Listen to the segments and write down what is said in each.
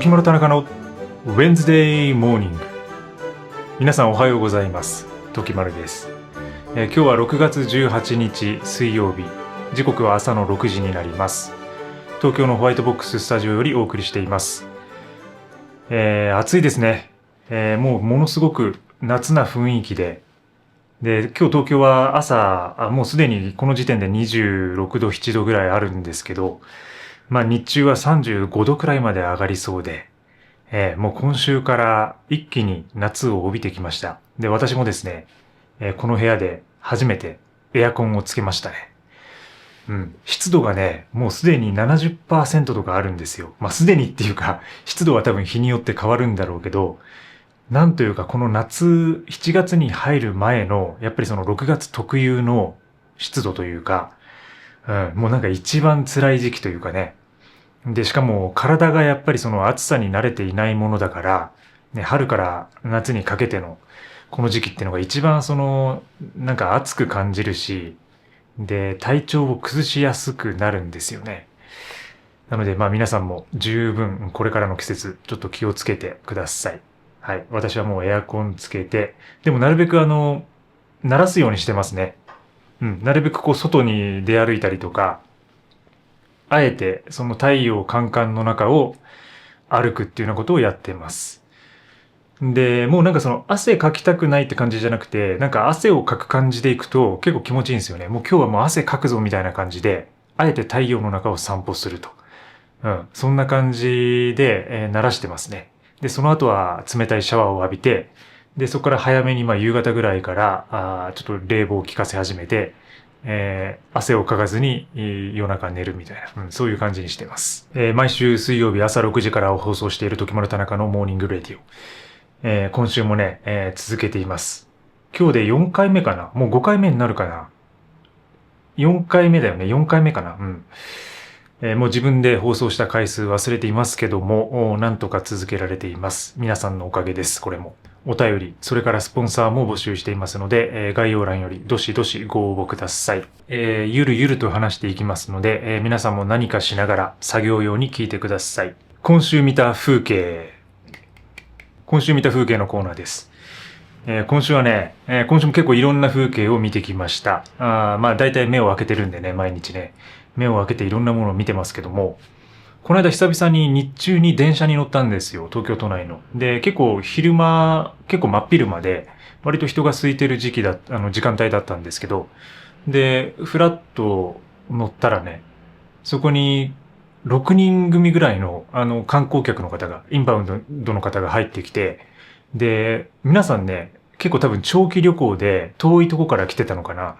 時丸田中の Wednesday Morning。 皆さんおはようございます。時丸です。今日は6月18日水曜日、時刻は朝の6時になります。東京のホワイトボックススタジオよりお送りしています。暑いですね。もうものすごく夏な雰囲気で、今日東京は朝、もうすでにこの時点で26度、7度ぐらいあるんですけど、日中は35度くらいまで上がりそうで、もう今週から一気に夏を帯びてきました。で、私もですね、この部屋で初めてエアコンをつけましたね。湿度がね、もうすでに 70% とかあるんですよ。すでにっていうか、湿度は多分日によって変わるんだろうけど、なんというかこの夏、7月に入る前の、やっぱりその6月特有の湿度というか、もうなんか一番辛い時期というかね。で、しかも体がやっぱりその暑さに慣れていないものだから、ね、春から夏にかけてのこの時期っていうのが一番その、なんか暑く感じるし、で、体調を崩しやすくなるんですよね。なので、皆さんも十分これからの季節ちょっと気をつけてください。はい。私はもうエアコンつけて、でもなるべく鳴らすようにしてますね。なるべくこう外に出歩いたりとか、あえてその太陽カンカンの中を歩くっていうようなことをやってます。で、もうなんかその汗かきたくないって感じじゃなくて、なんか汗をかく感じでいくと結構気持ちいいんですよね。もう今日はもう汗かくぞみたいな感じで、あえて太陽の中を散歩すると。そんな感じで、慣らしてますね。で、その後は冷たいシャワーを浴びて、で、そこから早めに夕方ぐらいからちょっと冷房を効かせ始めて、汗をかかずに夜中寝るみたいな、そういう感じにしています。毎週水曜日朝6時から放送している時丸田中のモーニングレディオ。今週もね、続けています。今日で4回目かな、もう5回目になるかな。4回目だよね。4回目かな。もう自分で放送した回数忘れていますけども、なんとか続けられています。皆さんのおかげです、これも。お便り、それからスポンサーも募集していますので、概要欄よりどしどしご応募ください。ゆるゆると話していきますので、皆さんも何かしながら作業用に聞いてください。今週見た風景のコーナーです。今週はね、今週も結構いろんな風景を見てきました。大体目を開けてるんでね、毎日ね。目を開けていろんなものを見てますけども、この間久々に日中に電車に乗ったんですよ、東京都内の。で、結構真っ昼間で、割と人が空いてる時間帯だったんですけど、で、フラッと乗ったらね、そこに6人組ぐらいの観光客の方が、インバウンドの方が入ってきて、で、皆さんね、結構多分長期旅行で遠いとこから来てたのかな。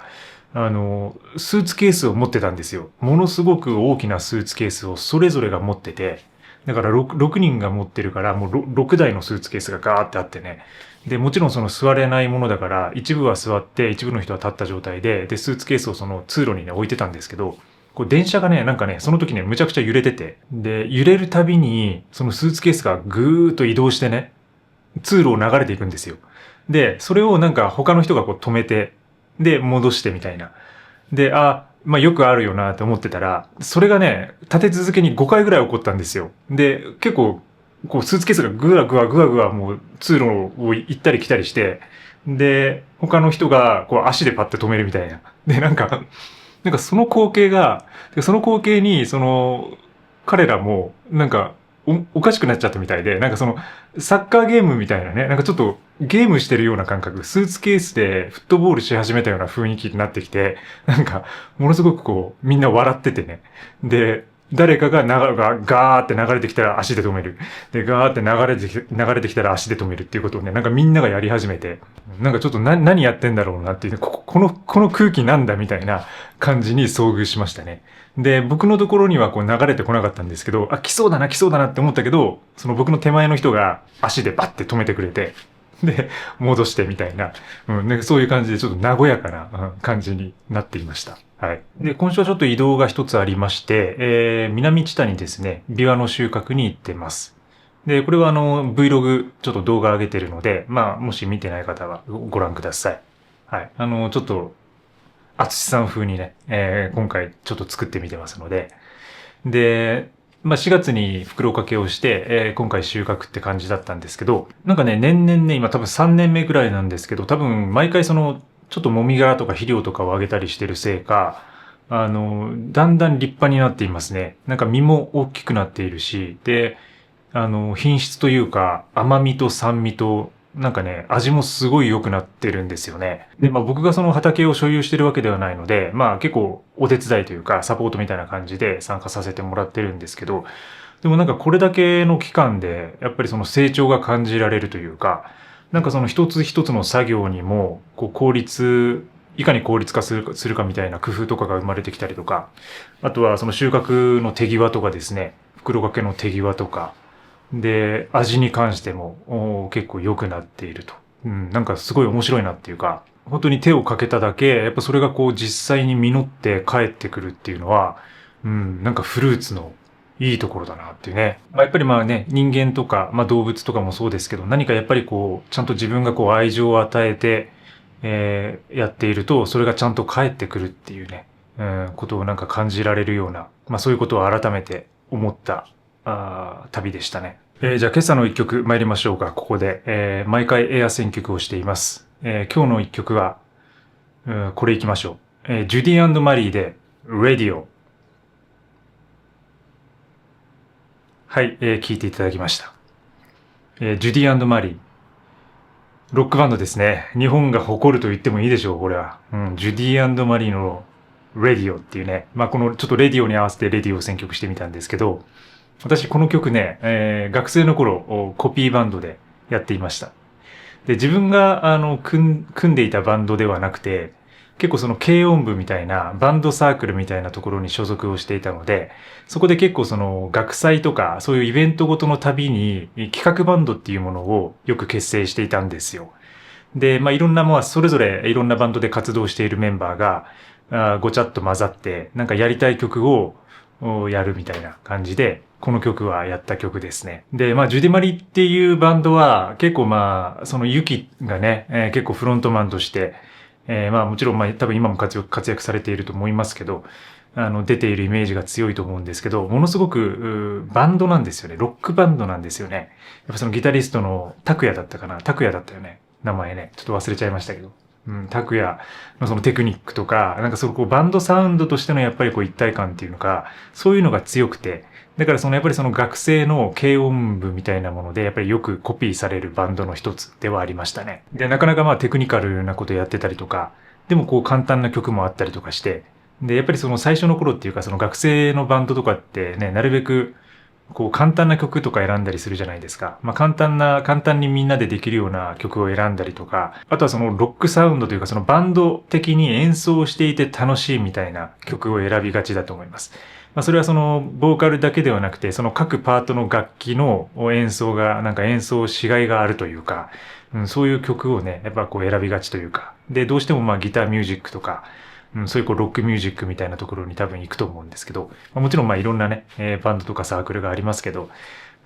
スーツケースを持ってたんですよ。ものすごく大きなスーツケースをそれぞれが持ってて、だから6人が持ってるから、もう 6台のスーツケースがガーってあってね。で、もちろんその座れないものだから、一部は座って、一部の人は立った状態で、スーツケースをその通路にね、置いてたんですけど、こう電車がね、なんかね、その時ね、むちゃくちゃ揺れてて、で、揺れるたびに、そのスーツケースがぐーっと移動してね、通路を流れていくんですよ。で、それをなんか他の人がこう止めて、で、戻してみたいな。で、よくあるよなと思ってたら、それがね、立て続けに5回ぐらい起こったんですよ。で、結構、こう、スーツケースがぐわぐわもう通路を行ったり来たりして、で、他の人がこう足でパッて止めるみたいな。で、なんかその光景が、その光景に、彼らも、なんか、おかしくなっちゃったみたいで、なんかサッカーゲームみたいなね、なんかちょっとゲームしてるような感覚、スーツケースでフットボールし始めたような雰囲気になってきて、なんか、ものすごくこう、みんな笑っててね。で、誰かがガーって流れてきたら足で止める。で、ガーって流れてきたら足で止めるっていうことをね、なんかみんながやり始めて、なんかちょっと何やってんだろうなっていうね、この空気なんだみたいな感じに遭遇しましたね。で、僕のところにはこう流れてこなかったんですけど、来そうだなって思ったけど、その僕の手前の人が足でバッて止めてくれて、で、戻してみたいな、そういう感じでちょっと和やかな、感じになっていました。はい。で、今週はちょっと移動が一つありまして、南知多にですね、ビワの収穫に行ってます。で、これはVlog ちょっと動画上げてるので、もし見てない方はご覧ください。はい。ちょっと、あつしさん風にね、今回ちょっと作ってみてますので。で、まあ4月に袋掛けをして、今回収穫って感じだったんですけど、なんかね、年々ね、今多分3年目ぐらいなんですけど、多分毎回ちょっともみ殻とか肥料とかをあげたりしてるせいか、だんだん立派になっていますね。なんか実も大きくなっているし、で、品質というか、甘みと酸味と、なんかね、味もすごい良くなってるんですよね。で、まあ僕がその畑を所有してるわけではないので、まあ結構お手伝いというか、サポートみたいな感じで参加させてもらってるんですけど、でもなんかこれだけの期間で、やっぱりその成長が感じられるというか、なんかその一つ一つの作業にも、いかに効率化するかみたいな工夫とかが生まれてきたりとか、あとはその収穫の手際とかですね、袋掛けの手際とか、で、味に関しても結構良くなっていると。うん、なんかすごい面白いなっていうか、本当に手をかけただけ、やっぱそれがこう実際に実って帰ってくるっていうのは、うん、なんかフルーツのいいところだなっていうね。まあ、やっぱりまあね、人間とか、まあ動物とかもそうですけど、何かやっぱりこう、ちゃんと自分がこう愛情を与えて、やっていると、それがちゃんと返ってくるっていうね、ことをなんか感じられるような、まあそういうことを改めて思った旅でしたね。じゃあ今朝の一曲参りましょうか。ここで、毎回エア選曲をしています。今日の一曲は、これいきましょう。ジュディ&マリーで Radio。はい、聴いていただきました。ジュディ&マリー。ロックバンドですね。日本が誇ると言ってもいいでしょう、これは。うん、ジュディ&マリーの Radio っていうね。まあこのちょっとレディオに合わせてレディオを選曲してみたんですけど、私この曲ね、学生の頃コピーバンドでやっていました。で、自分が組んでいたバンドではなくて、結構その軽音部みたいなバンドサークルみたいなところに所属をしていたので、そこで結構その学祭とかそういうイベントごとのたびに企画バンドっていうものをよく結成していたんですよ。で、まあいろんな、まあそれぞれいろんなバンドで活動しているメンバーがごちゃっと混ざって、なんかやりたい曲をやるみたいな感じで、この曲はやった曲ですね。で、まあ、ジュディマリっていうバンドは、結構まあ、そのユキがね、結構フロントマンとして、まあもちろんまあ多分今も活躍されていると思いますけど、出ているイメージが強いと思うんですけど、ものすごくバンドなんですよね。ロックバンドなんですよね。やっぱそのギタリストの拓也だったかな。拓也だったよね。名前ね。ちょっと忘れちゃいましたけど。うん、拓也のそのテクニックとか、なんかそのこうバンドサウンドとしてのやっぱりこう一体感っていうのか、そういうのが強くて、だからそのやっぱりその学生の軽音部みたいなもので、やっぱりよくコピーされるバンドの一つではありましたね。で、なかなかまあテクニカルなことやってたりとか、でもこう簡単な曲もあったりとかして、で、やっぱりその最初の頃っていうかその学生のバンドとかってね、なるべくこう簡単な曲とか選んだりするじゃないですか。まあ簡単にみんなでできるような曲を選んだりとか、あとはそのロックサウンドというかそのバンド的に演奏していて楽しいみたいな曲を選びがちだと思います。まあそれはそのボーカルだけではなくて、その各パートの楽器の演奏がなんか演奏しがいがあるというか、そういう曲をね、やっぱこう選びがちというか。で、どうしてもまあギターミュージックとか、そういうこうロックミュージックみたいなところに多分行くと思うんですけど、もちろんまあいろんなね、バンドとかサークルがありますけど、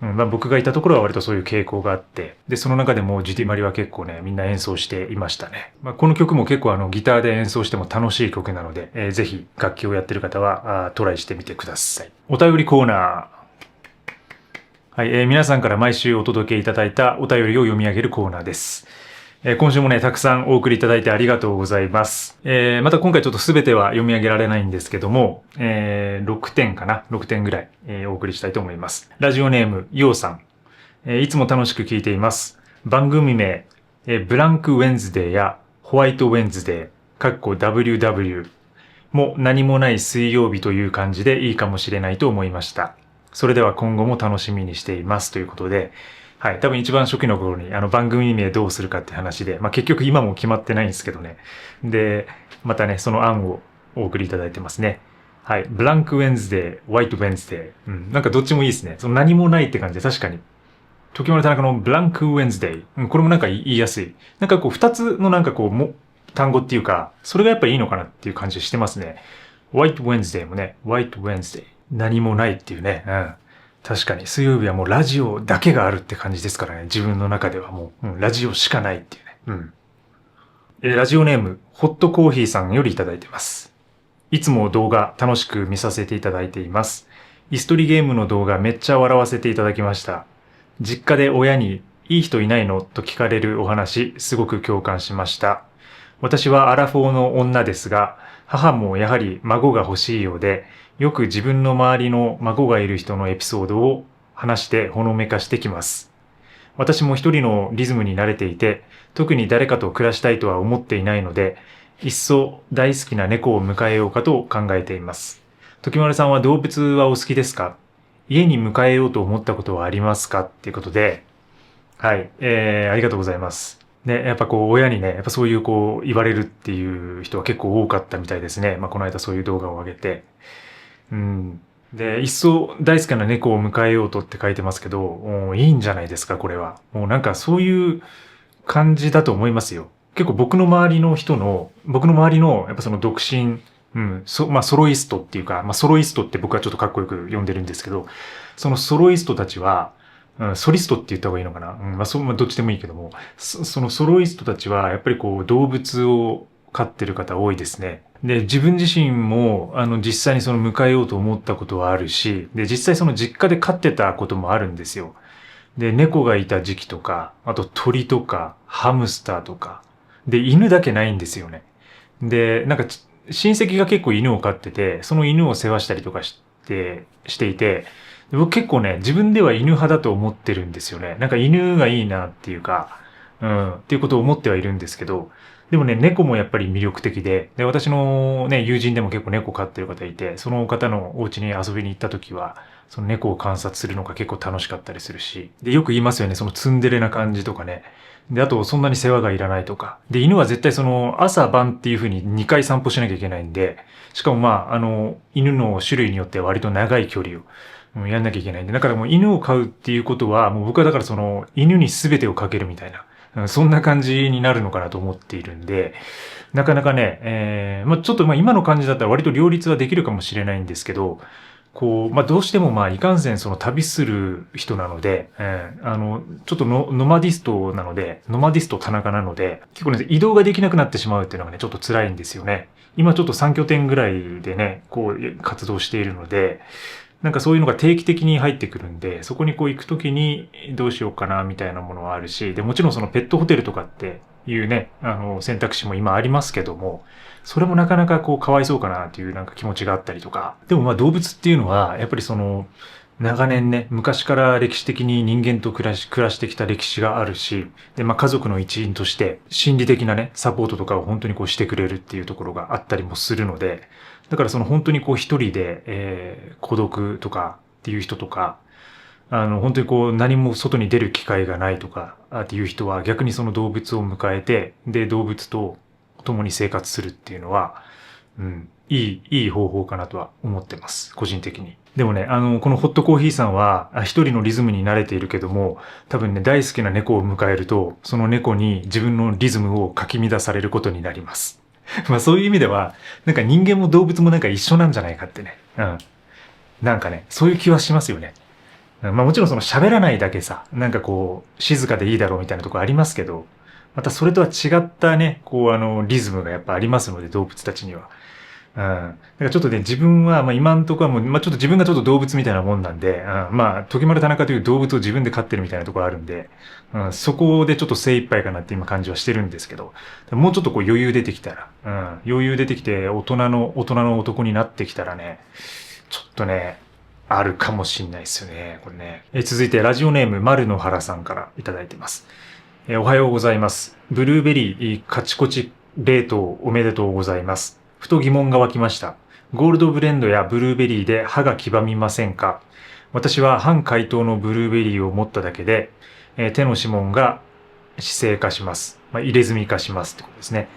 まあ僕がいたところは割とそういう傾向があって、で、その中でもジュディマリは結構ね、みんな演奏していましたね。まあこの曲も結構ギターで演奏しても楽しい曲なので、ぜひ楽器をやってる方はトライしてみてください。お便りコーナー。はい、皆さんから毎週お届けいただいたお便りを読み上げるコーナーです。今週もね、たくさんお送りいただいてありがとうございます。また今回ちょっと全ては読み上げられないんですけども、6点かな ?6 点ぐらい、お送りしたいと思います。ラジオネーム、ようさん。いつも楽しく聞いています。番組名、ブランクウェンズデーやホワイトウェンズデー、WW も何もない水曜日という感じでいいかもしれないと思いました。それでは今後も楽しみにしていますということで、はい。多分一番初期の頃に番組名どうするかって話で、まあ結局今も決まってないんですけどね。で、またね、その案をお送りいただいてますね。はい。ブランクウェンズデー、ホワイトウェンズデー。なんかどっちもいいですね。その何もないって感じで確かに。時丸田中のブランクウェンズデー。これもなんか言いやすい。なんかこう二つのなんかこう単語っていうか、それがやっぱいいのかなっていう感じしてますね。ホワイトウェンズデーもね、ホワイトウェンズデー。何もないっていうね。確かに水曜日はもうラジオだけがあるって感じですからね。自分の中ではもう、ラジオしかないっていうね。ラジオネーム、ホットコーヒーさんよりいただいてます。いつも動画楽しく見させていただいています。椅子取りゲームの動画めっちゃ笑わせていただきました。実家で親にいい人いないのと聞かれるお話、すごく共感しました。私はアラフォーの女ですが、母もやはり孫が欲しいようで、よく自分の周りの孫がいる人のエピソードを話してほのめかしてきます。私も一人のリズムに慣れていて、特に誰かと暮らしたいとは思っていないので、いっそ大好きな猫を迎えようかと考えています。時丸さんは動物はお好きですか？家に迎えようと思ったことはありますかっていうことで、はい、ありがとうございます。ね、やっぱこう親にね、やっぱそういうこう言われるっていう人は結構多かったみたいですね。この間そういう動画を上げて。うん。で、いっそ大好きな猫を迎えようとって書いてますけど、いいんじゃないですか、これは。もうなんかそういう感じだと思いますよ。結構僕の周りの、やっぱその独身、ソロイストっていうか、ソロイストって僕はちょっとかっこよく呼んでるんですけど、そのソロイストたちは、ソリストって言った方がいいのかな。どっちでもいいけども、そのソロイストたちは、やっぱりこう、動物を飼ってる方多いですね。で、自分自身も、実際にその迎えようと思ったことはあるし、で、実際その実家で飼ってたこともあるんですよ。で、猫がいた時期とか、あと鳥とか、ハムスターとか、で、犬だけないんですよね。で、なんか親戚が結構犬を飼ってて、その犬を世話したりとかしていて、僕結構ね、自分では犬派だと思ってるんですよね。なんか犬がいいなっていうか、っていうことを思ってはいるんですけど、でもね、猫もやっぱり魅力的で、私のね、友人でも結構猫飼ってる方いて、その方のお家に遊びに行った時は、その猫を観察するのが結構楽しかったりするし、で、よく言いますよね、そのツンデレな感じとかね。で、あと、そんなに世話がいらないとか。で、犬は絶対その、朝晩っていう風に2回散歩しなきゃいけないんで、しかも犬の種類によっては割と長い距離を、やんなきゃいけないんで、だからもう犬を飼うっていうことは、もう僕はだからその、犬に全てをかけるみたいな、そんな感じになるのかなと思っているんで、なかなかね、ちょっと今の感じだったら割と両立はできるかもしれないんですけど、こう、どうしてもいかんせんその旅する人なので、ちょっとノマディストなので、ノマディスト田中なので、結構ね、移動ができなくなってしまうっていうのがね、ちょっと辛いんですよね。今ちょっと3拠点ぐらいでね、こう、活動しているので、なんかそういうのが定期的に入ってくるんで、そこにこう行くときにどうしようかなみたいなものはあるし、で、もちろんそのペットホテルとかっていうね、選択肢も今ありますけども、それもなかなかこうかわいそうかなっていうなんか気持ちがあったりとか。でも動物っていうのは、やっぱりその、長年ね、昔から歴史的に人間と暮らしてきた歴史があるし、で、家族の一員として心理的なね、サポートとかを本当にこうしてくれるっていうところがあったりもするので、だからその本当にこう一人で、孤独とかっていう人とか、本当にこう何も外に出る機会がないとかっていう人は逆にその動物を迎えて、で、動物と共に生活するっていうのは、いい方法かなとは思ってます。個人的に。でもね、このホットコーヒーさんは、一人のリズムに慣れているけども、多分ね、大好きな猫を迎えると、その猫に自分のリズムをかき乱されることになります。そういう意味では、なんか人間も動物もなんか一緒なんじゃないかってね。なんかね、そういう気はしますよね。もちろんその喋らないだけさ、なんかこう、静かでいいだろうみたいなところありますけど、またそれとは違ったね、こうリズムがやっぱありますので、動物たちには。だからちょっとね、自分は、今んとこはもう、ちょっと自分がちょっと動物みたいなもんなんで、時丸田中という動物を自分で飼ってるみたいなところあるんで、そこでちょっと精一杯かなって今感じはしてるんですけど、もうちょっとこう余裕出てきたら、余裕出てきて大人の男になってきたらね、ちょっとね、あるかもしんないですよね、これね。続いてラジオネーム丸野原さんからいただいてます。おはようございます。ブルーベリーカチコチ冷凍おめでとうございます。ふと疑問が湧きました。ゴールドブレンドやブルーベリーで歯が黄ばみませんか？私は半解凍のブルーベリーを持っただけで、手の指紋が姿勢化します。入れ墨化しますってことですね。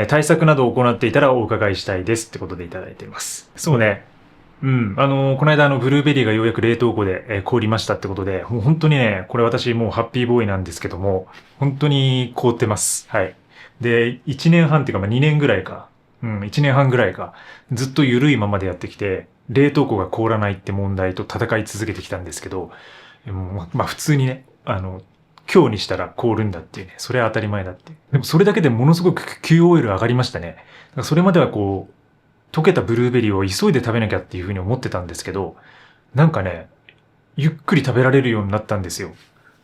対策などを行っていたらお伺いしたいですってことでいただいています。そうね。この間ブルーベリーがようやく冷凍庫で、凍りましたってことで、もう本当にね、これ私もうハッピーボーイなんですけども、本当に凍ってます。はい。で、1年半っていうか2年ぐらいか。1年半ぐらいか。ずっと緩いままでやってきて、冷凍庫が凍らないって問題と戦い続けてきたんですけど、普通にね、今日にしたら凍るんだっていうね、それは当たり前だって。でもそれだけでものすごく QOL 上がりましたね。それまではこう、溶けたブルーベリーを急いで食べなきゃっていうふうに思ってたんですけど、なんかね、ゆっくり食べられるようになったんですよ。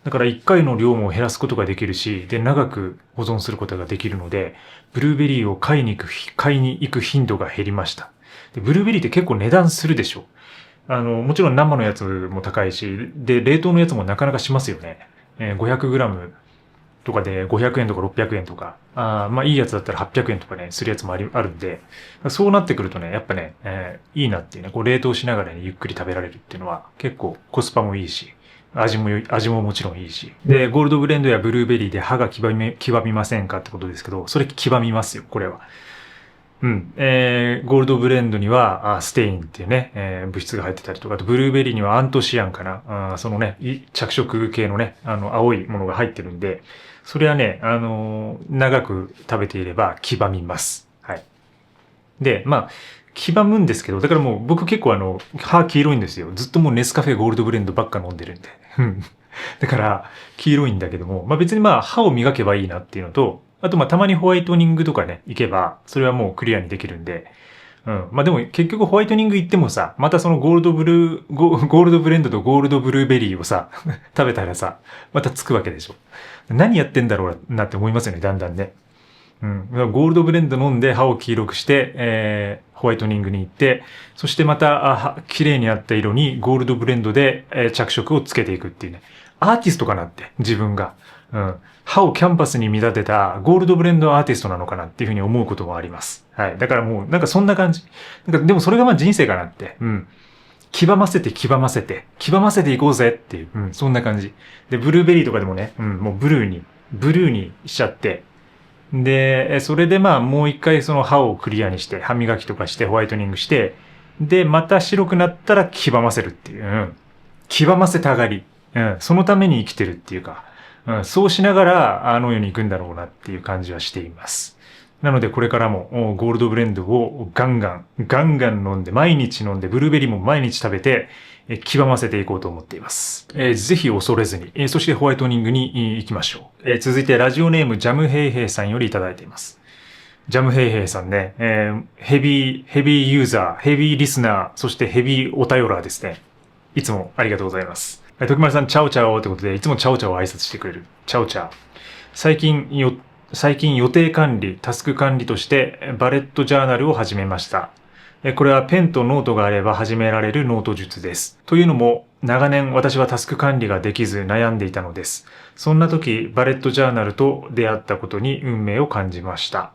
だから1回の量も減らすことができるし、で、長く保存することができるので、ブルーベリーを買いに行く頻度が減りました。で、ブルーベリーって結構値段するでしょ。もちろん生のやつも高いし、で、冷凍のやつもなかなかしますよね。500g とかで500円とか600円とか、まあいいやつだったら800円とかね、するやつもあるんで、そうなってくるとね、やっぱね、いいなっていうね、こう冷凍しながらね、ゆっくり食べられるっていうのは結構コスパもいいし、味ももちろんいいし。で、ゴールドブレンドやブルーベリーで歯が極みませんかってことですけど、それ極みますよ、これは。ゴールドブレンドにはステインっていうね、物質が入ってたりとか、あとブルーベリーにはアントシアンかな。そのね、着色系のね、青いものが入ってるんで、それはね、長く食べていれば黄ばみます。はい。で、まあ、黄ばむんですけど、だからもう僕結構歯黄色いんですよ。ずっともうネスカフェゴールドブレンドばっか飲んでるんで。だから、黄色いんだけども、まあ別にまあ歯を磨けばいいなっていうのと、あとまあたまにホワイトニングとかね、行けば、それはもうクリアにできるんで、まあでも結局ホワイトニング行ってもさ、またそのゴールドブレンドとゴールドブルーベリーをさ、食べたらさ、またつくわけでしょ。何やってんだろうなって思いますよね、だんだんね。ゴールドブレンド飲んで歯を黄色くして、ホワイトニングに行って、そしてまた、綺麗になった色にゴールドブレンドで、着色をつけていくっていうね。アーティストかなって、自分が。歯をキャンパスに見立てたゴールドブレンドアーティストなのかなっていうふうに思うこともあります。はい。だからもう、なんかそんな感じ。でもそれがまあ人生かなって。黄ばませていこうぜっていう、そんな感じ。で、ブルーベリーとかでもね、もうブルーにしちゃって、で、それでまあもう一回その歯をクリアにして、歯磨きとかしてホワイトニングして、で、また白くなったら黄ばませるっていう。黄ばませたがり。そのために生きてるっていうか、そうしながらあの世に行くんだろうなっていう感じはしています。なのでこれからもゴールドブレンドをガンガン飲んで、毎日飲んで、ブルーベリーも毎日食べて、黄ばませていこうと思っています。ぜひ恐れずに、そしてホワイトニングに行きましょう。続いてラジオネームジャムヘイヘイさんよりいただいています。ジャムヘイヘイさんね、ヘビーユーザー、ヘビーリスナー、そしてヘビーお便らーですね。いつもありがとうございます。徳丸さん、チャオチャオってことで、いつもチャオチャオ挨拶してくれる。チャオチャオ。最近予定管理、タスク管理としてバレットジャーナルを始めました。これはペンとノートがあれば始められるノート術です。というのも、長年私はタスク管理ができず悩んでいたのです。そんな時、バレットジャーナルと出会ったことに運命を感じました。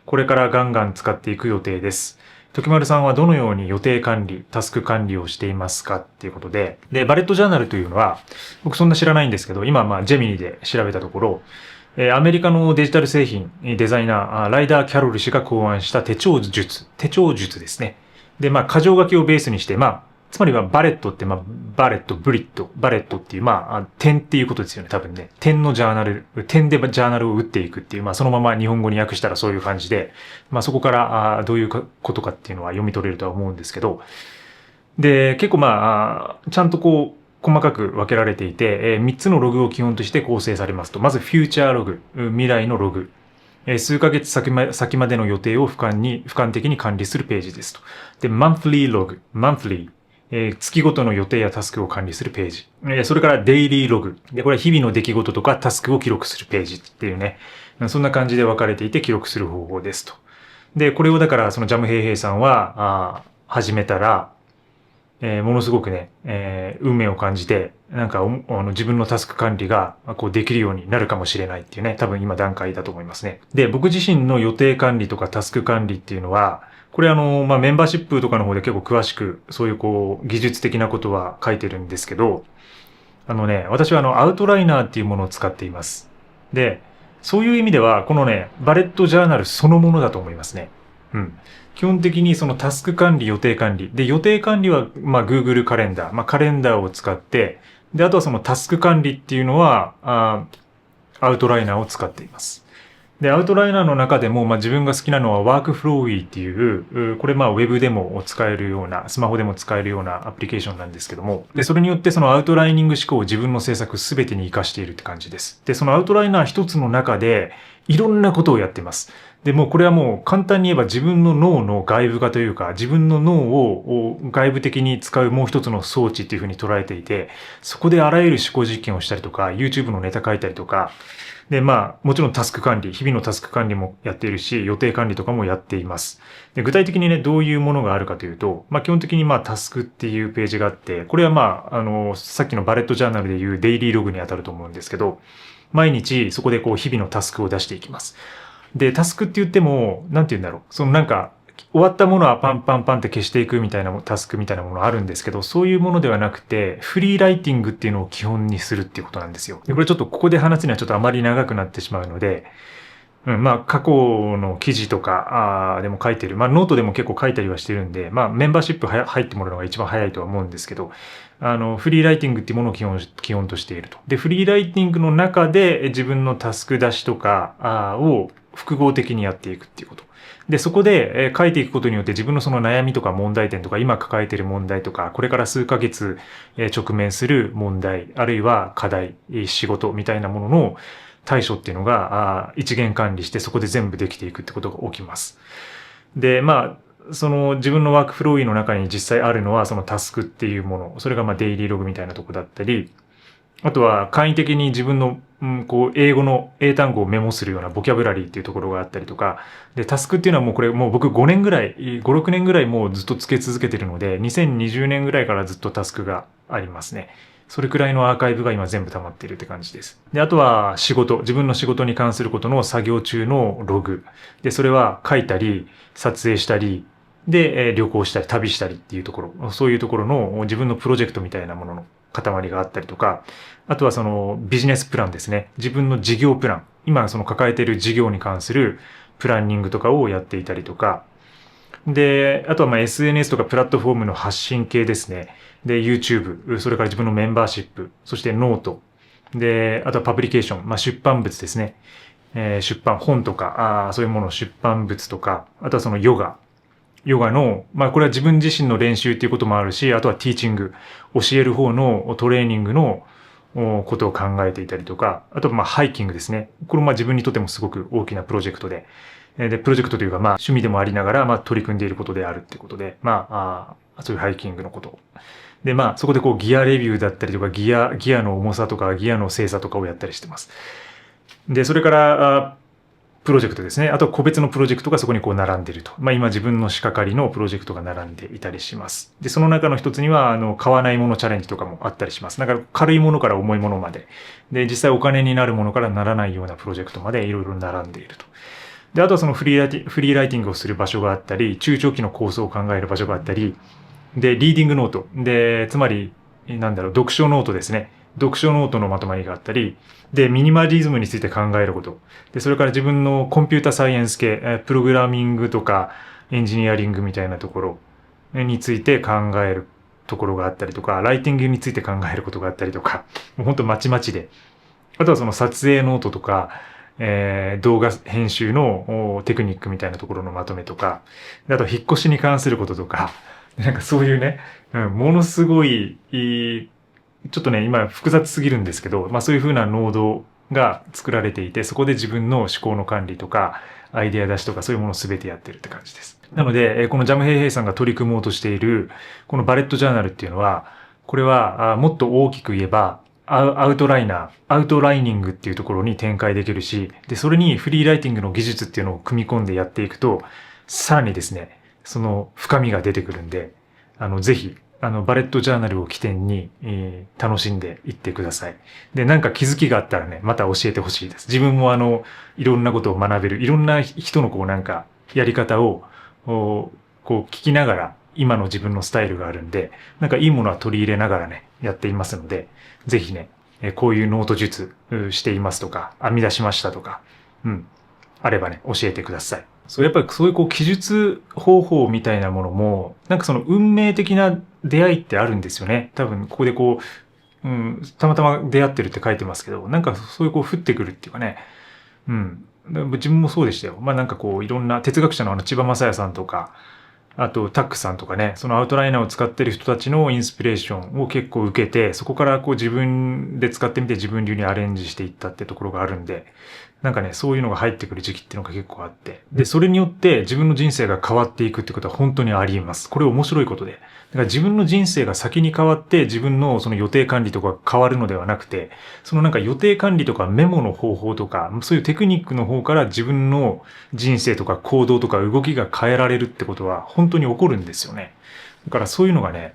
これからガンガン使っていく予定です。時丸さんはどのように予定管理、タスク管理をしていますかっていうことで、バレットジャーナルというのは、僕そんな知らないんですけど、今ジェミニで調べたところ、アメリカのデジタル製品デザイナー、ライダー・キャロル氏が考案した手帳術ですね。で、箇条書きをベースにして、つまりはバレットって、バレットっていう、点っていうことですよね、多分ね。点でジャーナルを打っていくっていう、そのまま日本語に訳したらそういう感じで、そこからどういうことかっていうのは読み取れるとは思うんですけど、で、結構ちゃんとこう、細かく分けられていて、3つのログを基本として構成されますと。まず、フューチャーログ、未来のログ。数ヶ月先までの予定を俯瞰的に管理するページですと。で、マンフリーログ、月ごとの予定やタスクを管理するページ。それからデイリーログ。で、これは日々の出来事とかタスクを記録するページっていうね。そんな感じで分かれていて記録する方法ですと。で、これをだからそのジャムヘイヘイさんは、始めたら、ものすごくね、運命を感じて、自分のタスク管理ができるようになるかもしれないっていうね、多分今段階だと思いますね。で、僕自身の予定管理とかタスク管理っていうのは、これメンバーシップとかの方で結構詳しく、そういう技術的なことは書いてるんですけど、私はアウトライナーっていうものを使っています。で、そういう意味では、このね、バレットジャーナルそのものだと思いますね。基本的にそのタスク管理、予定管理。で、予定管理は、Google カレンダー。カレンダーを使って、で、あとはそのタスク管理っていうのは、アウトライナーを使っています。で、アウトライナーの中でも、自分が好きなのはワークフローウィーっていう、これウェブでも使えるような、スマホでも使えるようなアプリケーションなんですけども、で、それによってそのアウトライニング思考を自分の制作すべてに活かしているって感じです。で、そのアウトライナー一つの中で、いろんなことをやっています。で、もうこれはもう簡単に言えば自分の脳の外部化というか、自分の脳を外部的に使うもう一つの装置っていうふうに捉えていて、そこであらゆる思考実験をしたりとか、YouTube のネタ書いたりとか、で、もちろんタスク管理、日々のタスク管理もやっているし、予定管理とかもやっています。で、具体的にね、どういうものがあるかというと、基本的にタスクっていうページがあって、これはさっきのバレットジャーナルでいうデイリーログに当たると思うんですけど、毎日そこで日々のタスクを出していきます。で、タスクって言っても、なんて言うんだろう。終わったものはパンパンパンって消していくみたいなタスクみたいなものあるんですけど、そういうものではなくて、フリーライティングっていうのを基本にするっていうことなんですよ。で、これちょっとここで話すにはちょっとあまり長くなってしまうので、過去の記事とか、でも書いてる。ノートでも結構書いたりはしてるんで、メンバーシップ入ってもらうのが一番早いとは思うんですけど、フリーライティングっていうものを基本としていると。で、フリーライティングの中で自分のタスク出しとかを複合的にやっていくっていうこと。で、そこで書いていくことによって自分のその悩みとか問題点とか今抱えている問題とかこれから数ヶ月直面する問題あるいは課題仕事みたいなものの対処っていうのが一元管理してそこで全部できていくってことが起きます。で、その自分のワークフローの中に実際あるのはそのタスクっていうもの、それがデイリーログみたいなとこだったり、あとは簡易的に自分の、英語の英単語をメモするようなボキャブラリーっていうところがあったりとか、で、タスクっていうのはもう僕5年ぐらい、5、6年ぐらいもうずっとつけ続けてるので、2020年ぐらいからずっとタスクがありますね。それくらいのアーカイブが今全部溜まっているって感じです。で、あとは自分の仕事に関することの作業中のログ。で、それは書いたり、撮影したり、で、旅行したり、旅したりっていうところ、そういうところの自分のプロジェクトみたいなものの塊があったりとか、あとはそのビジネスプランですね。自分の事業プラン。今その抱えている事業に関するプランニングとかをやっていたりとか、で、あとはSNS とかプラットフォームの発信系ですね。で、YouTube、それから自分のメンバーシップ、そしてノート。で、あとはパブリケーション、出版物ですね。出版、本とか、そういうもの、出版物とか、あとはそのヨガの、これは自分自身の練習っていうこともあるし、あとはティーチング、教える方のトレーニングのことを考えていたりとか、あとはハイキングですね。これも自分にとってもすごく大きなプロジェクトで、プロジェクトというか趣味でもありながら取り組んでいることであるってことで、そういうハイキングのこと。で、そこでギアレビューだったりとか、ギアの重さとか、ギアの精査とかをやったりしてます。で、それから、プロジェクトですね。あと個別のプロジェクトがそこに並んでいると。今自分の仕掛かりのプロジェクトが並んでいたりします。で、その中の一つには、買わないものチャレンジとかもあったりします。だから軽いものから重いものまで。で、実際お金になるものからならないようなプロジェクトまでいろいろ並んでいると。で、あとはそのフリーライティングをする場所があったり、中長期の構想を考える場所があったり、で、リーディングノート。で、つまり、読書ノートですね。読書ノートのまとまりがあったり、で、ミニマリズムについて考えること。で、それから自分のコンピュータサイエンス系、プログラミングとかエンジニアリングみたいなところについて考えるところがあったりとか、ライティングについて考えることがあったりとか、もうほんとまちまちで。あとはその撮影ノートとか、動画編集のテクニックみたいなところのまとめとか、あと引っ越しに関することとか、そういうね、ものすごい、ちょっとね、今複雑すぎるんですけど、そういう風なノードが作られていて、そこで自分の思考の管理とか、アイデア出しとかそういうものを全てやってるって感じです。なので、このジャムヘイヘイさんが取り組もうとしている、このバレットジャーナルっていうのは、これはもっと大きく言えば、アウトライニングっていうところに展開できるし、で、それにフリーライティングの技術っていうのを組み込んでやっていくと、さらにですね、その深みが出てくるんで、ぜひ、バレットジャーナルを起点に、楽しんでいってください。で、気づきがあったらね、また教えてほしいです。自分もいろんなことを学べる、いろんな人のやり方を、聞きながら、今の自分のスタイルがあるんで、いいものは取り入れながらね、やっていますので、ぜひね、こういうノート術していますとか、編み出しましたとか、あればね、教えてください。やっぱりそういう記述方法みたいなものも、その運命的な出会いってあるんですよね。多分ここでたまたま出会ってるって書いてますけど、そういう降ってくるっていうかね、自分もそうでしたよ。いろんな哲学者の千葉雅也さんとか、あとタックさんとかね、そのアウトライナーを使ってる人たちのインスピレーションを結構受けて、そこから自分で使ってみて自分流にアレンジしていったってところがあるんで、なんかね、そういうのが入ってくる時期っていうのが結構あって。で、それによって自分の人生が変わっていくってことは本当にあり得ます。これ面白いことで。だから自分の人生が先に変わって自分のその予定管理とか変わるのではなくて、そのなんか予定管理とかメモの方法とか、そういうテクニックの方から自分の人生とか行動とか動きが変えられるってことは本当に起こるんですよね。だからそういうのがね、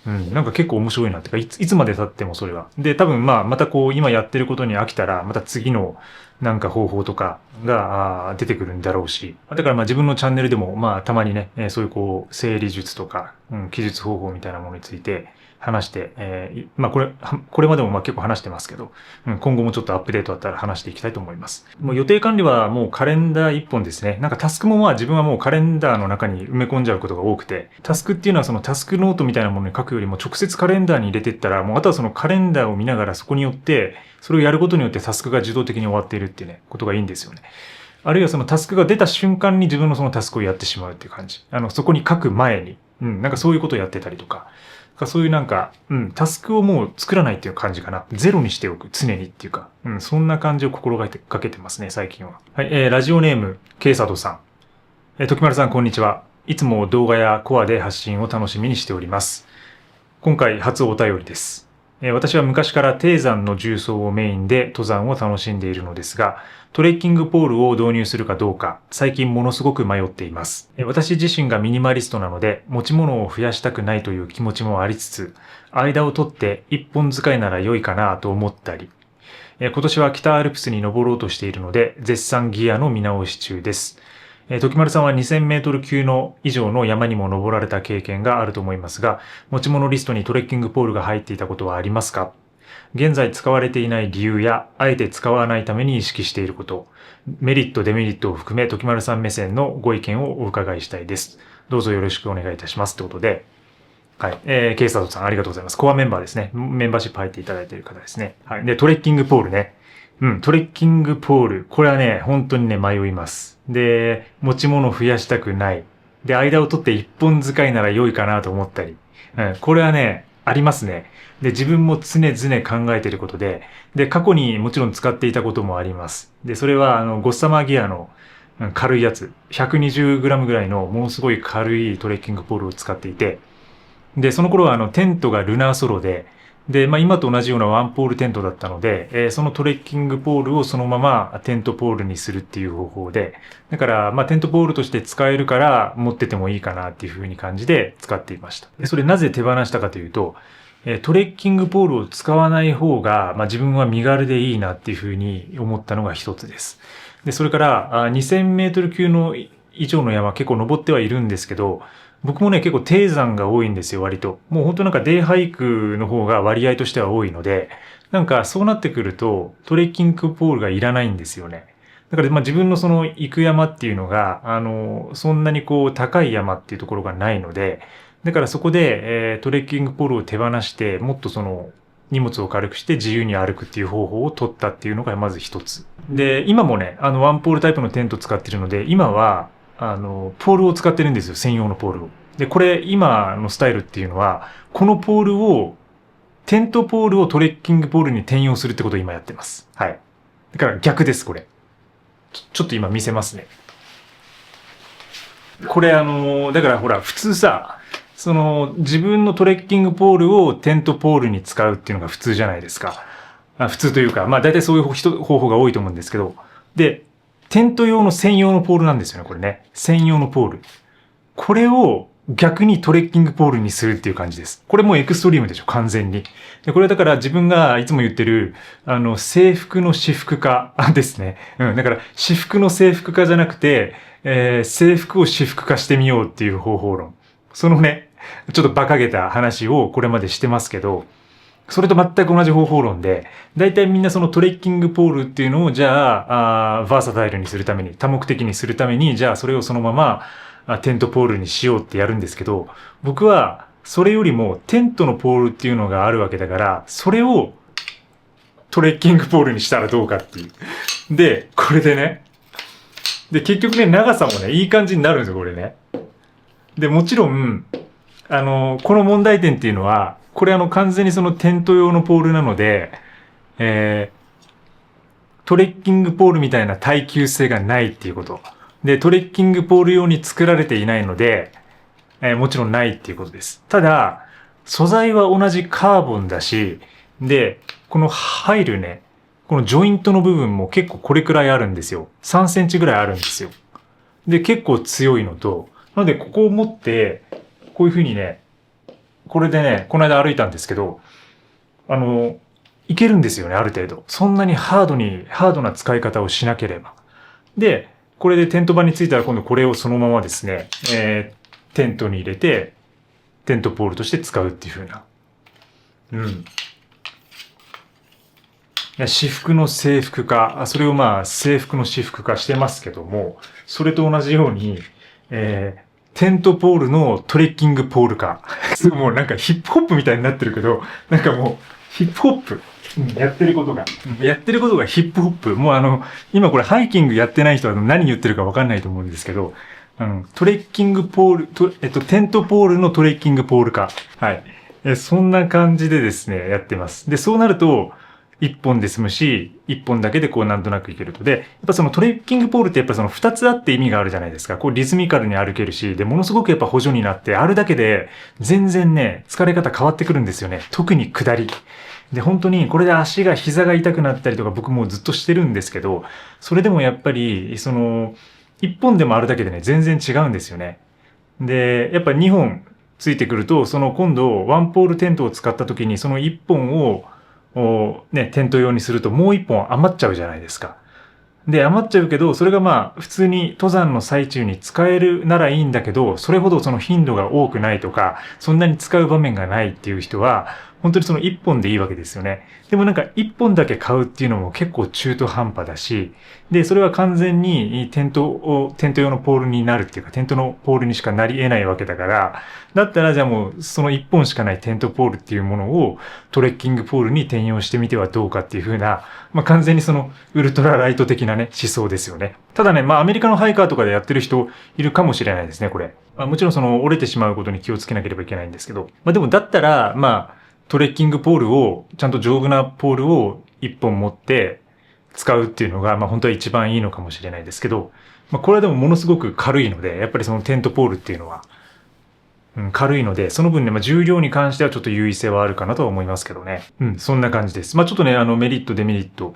なんか結構面白いなってか、いつまで経ってもそれは。で、多分またこう、今やってることに飽きたら、また次のなんか方法とかが出てくるんだろうし。だから自分のチャンネルでもたまにね、そういうこう、整理術とか、記述方法みたいなものについて話して、これまでも結構話してますけど、今後もちょっとアップデートあったら話していきたいと思います。もう予定管理はもうカレンダー一本ですね。なんかタスクも自分はもうカレンダーの中に埋め込んじゃうことが多くて、タスクっていうのはそのタスクノートみたいなものに書くよりも直接カレンダーに入れていったら、もうあとはそのカレンダーを見ながらそこによって、それをやることによってタスクが自動的に終わっているっていうね、ことがいいんですよね。あるいはそのタスクが出た瞬間に自分のそのタスクをやってしまうっていう感じ。そこに書く前に、なんかそういうことをやってたりとか、そういうなんか、タスクをもう作らないっていう感じかな。ゼロにしておく。常にっていうか。そんな感じを心がけてますね、最近は。はい、ラジオネーム、ケイサドさん。時丸さん、こんにちは。いつも動画やコアで発信を楽しみにしております。今回、初お便りです。私は昔から低山の重装をメインで登山を楽しんでいるのですが、トレッキングポールを導入するかどうか、最近ものすごく迷っています。私自身がミニマリストなので、持ち物を増やしたくないという気持ちもありつつ、間を取って一本使いなら良いかなと思ったり、今年は北アルプスに登ろうとしているので、絶賛ギアの見直し中です。時丸さんは2000メートル級の以上の山にも登られた経験があると思いますが、持ち物リストにトレッキングポールが入っていたことはありますか？現在使われていない理由や、あえて使わないために意識していること、メリット、デメリットを含め、時丸さん目線のご意見をお伺いしたいです。どうぞよろしくお願いいたします。ということで、はい。ケイスタートさんありがとうございます。コアメンバーですね。メンバーシップ入っていただいている方ですね。はい。で、トレッキングポールね。トレッキングポール。これはね、本当にね、迷います。で、持ち物を増やしたくない。で、間を取って一本使いなら良いかなと思ったり。これはね、ありますね。で、自分も常々考えていることで、で、過去にもちろん使っていたこともあります。で、それは、ゴッサマーギアの軽いやつ、120g ぐらいのものすごい軽いトレッキングポールを使っていて、で、その頃はテントがルナーソロで、で、今と同じようなワンポールテントだったので、そのトレッキングポールをそのままテントポールにするっていう方法で、だから、テントポールとして使えるから持っててもいいかなっていう風に感じで使っていました。で、それなぜ手放したかというと、トレッキングポールを使わない方が、自分は身軽でいいなっていう風に思ったのが一つです。で、それから、2000メートル級の以上の山結構登ってはいるんですけど、僕もね、結構低山が多いんですよ、割と。もう本当なんかデイハイクの方が割合としては多いので、なんかそうなってくると、トレッキングポールがいらないんですよね。だから自分のその行く山っていうのが、そんなにこう高い山っていうところがないので、だからそこで、トレッキングポールを手放して、もっとその荷物を軽くして自由に歩くっていう方法を取ったっていうのがまず一つ。で、今もね、ワンポールタイプのテント使ってるので、今は、ポールを使ってるんですよ。専用のポールを。で、これ、今のスタイルっていうのは、このポールを、テントポールをトレッキングポールに転用するってことを今やってます。はい。だから逆です、これ。ちょっと今見せますね。これだからほら、普通さ、自分のトレッキングポールをテントポールに使うっていうのが普通じゃないですか。普通というか、大体そういう方法が多いと思うんですけど。で、テント用の専用のポールなんですよね、これね。専用のポール。これを逆にトレッキングポールにするっていう感じです。これもうエクストリームでしょ、完全に。で、これだから自分がいつも言ってる、制服の私服化ですね。だから私服の制服化じゃなくて、制服を私服化してみようっていう方法論。そのね、ちょっと馬鹿げた話をこれまでしてますけど、それと全く同じ方法論で、大体みんなそのトレッキングポールっていうのをじゃあ、バーサタイルにするために、多目的にするために、じゃあそれをそのままテントポールにしようってやるんですけど、僕はそれよりもテントのポールっていうのがあるわけだから、それをトレッキングポールにしたらどうかっていう。で、これでね、で、結局ね、長さもね、いい感じになるんですよ、これね。で、もちろん、この問題点っていうのは、これ完全にそのテント用のポールなので、トレッキングポールみたいな耐久性がないっていうこと。で、トレッキングポール用に作られていないので、もちろんないっていうことです。ただ、素材は同じカーボンだし、で、この入るね、このジョイントの部分も結構これくらいあるんですよ。3センチぐらいあるんですよ。で、結構強いのと、なのでここを持って、こういう風にね、これでね、この間歩いたんですけど、いけるんですよね、ある程度。そんなにハードな使い方をしなければ。で、これでテント板についたら今度これをそのままですね、テントに入れて、テントポールとして使うっていう風な。うん。いや、私服の制服化、それをまあ制服の私服化してますけども、それと同じように、テントポールのトレッキングポール化。もうなんかヒップホップみたいになってるけど、なんかもうヒップホップ。やってることがヒップホップ。もう今これハイキングやってない人は何言ってるかわかんないと思うんですけど、トレッキングポール、テントポールのトレッキングポール化。はい。そんな感じでですね、やってます。で、そうなると、一本で済むし、一本だけでこうなんとなくいけると。で、やっぱそのトレッキングポールってやっぱその二つあって意味があるじゃないですか。こうリズミカルに歩けるし、で、ものすごくやっぱ補助になって、あるだけで全然ね、疲れ方変わってくるんですよね。特に下り。で、本当にこれで膝が痛くなったりとか僕もうずっとしてるんですけど、それでもやっぱり、一本でもあるだけでね、全然違うんですよね。で、やっぱ2本ついてくると、今度ワンポールテントを使った時にその1本をテント用にするともう1本余っちゃうじゃないですか。で、余っちゃうけど、それがまあ、普通に登山の最中に使えるならいいんだけど、それほどその頻度が多くないとか、そんなに使う場面がないっていう人は、本当にその1本でいいわけですよね。でもなんか1本だけ買うっていうのも結構中途半端だし、で、それは完全にテント用のポールになるっていうか、テントのポールにしかなり得ないわけだから、だったらじゃあもうその1本しかないテントポールっていうものをトレッキングポールに転用してみてはどうかっていう風な、まあ完全にそのウルトラライト的なね、思想ですよね。ただね、まあアメリカのハイカーとかでやってる人いるかもしれないですね、これ。まあ、もちろんその折れてしまうことに気をつけなければいけないんですけど。まあでもだったら、まあ、トレッキングポールを、ちゃんと丈夫なポールを一本持って使うっていうのが、まあ本当は一番いいのかもしれないですけど、まあこれはでもものすごく軽いので、やっぱりそのテントポールっていうのは、軽いので、その分ね、まあ重量に関してはちょっと優位性はあるかなとは思いますけどね。そんな感じです。まあちょっとね、メリット、デメリット、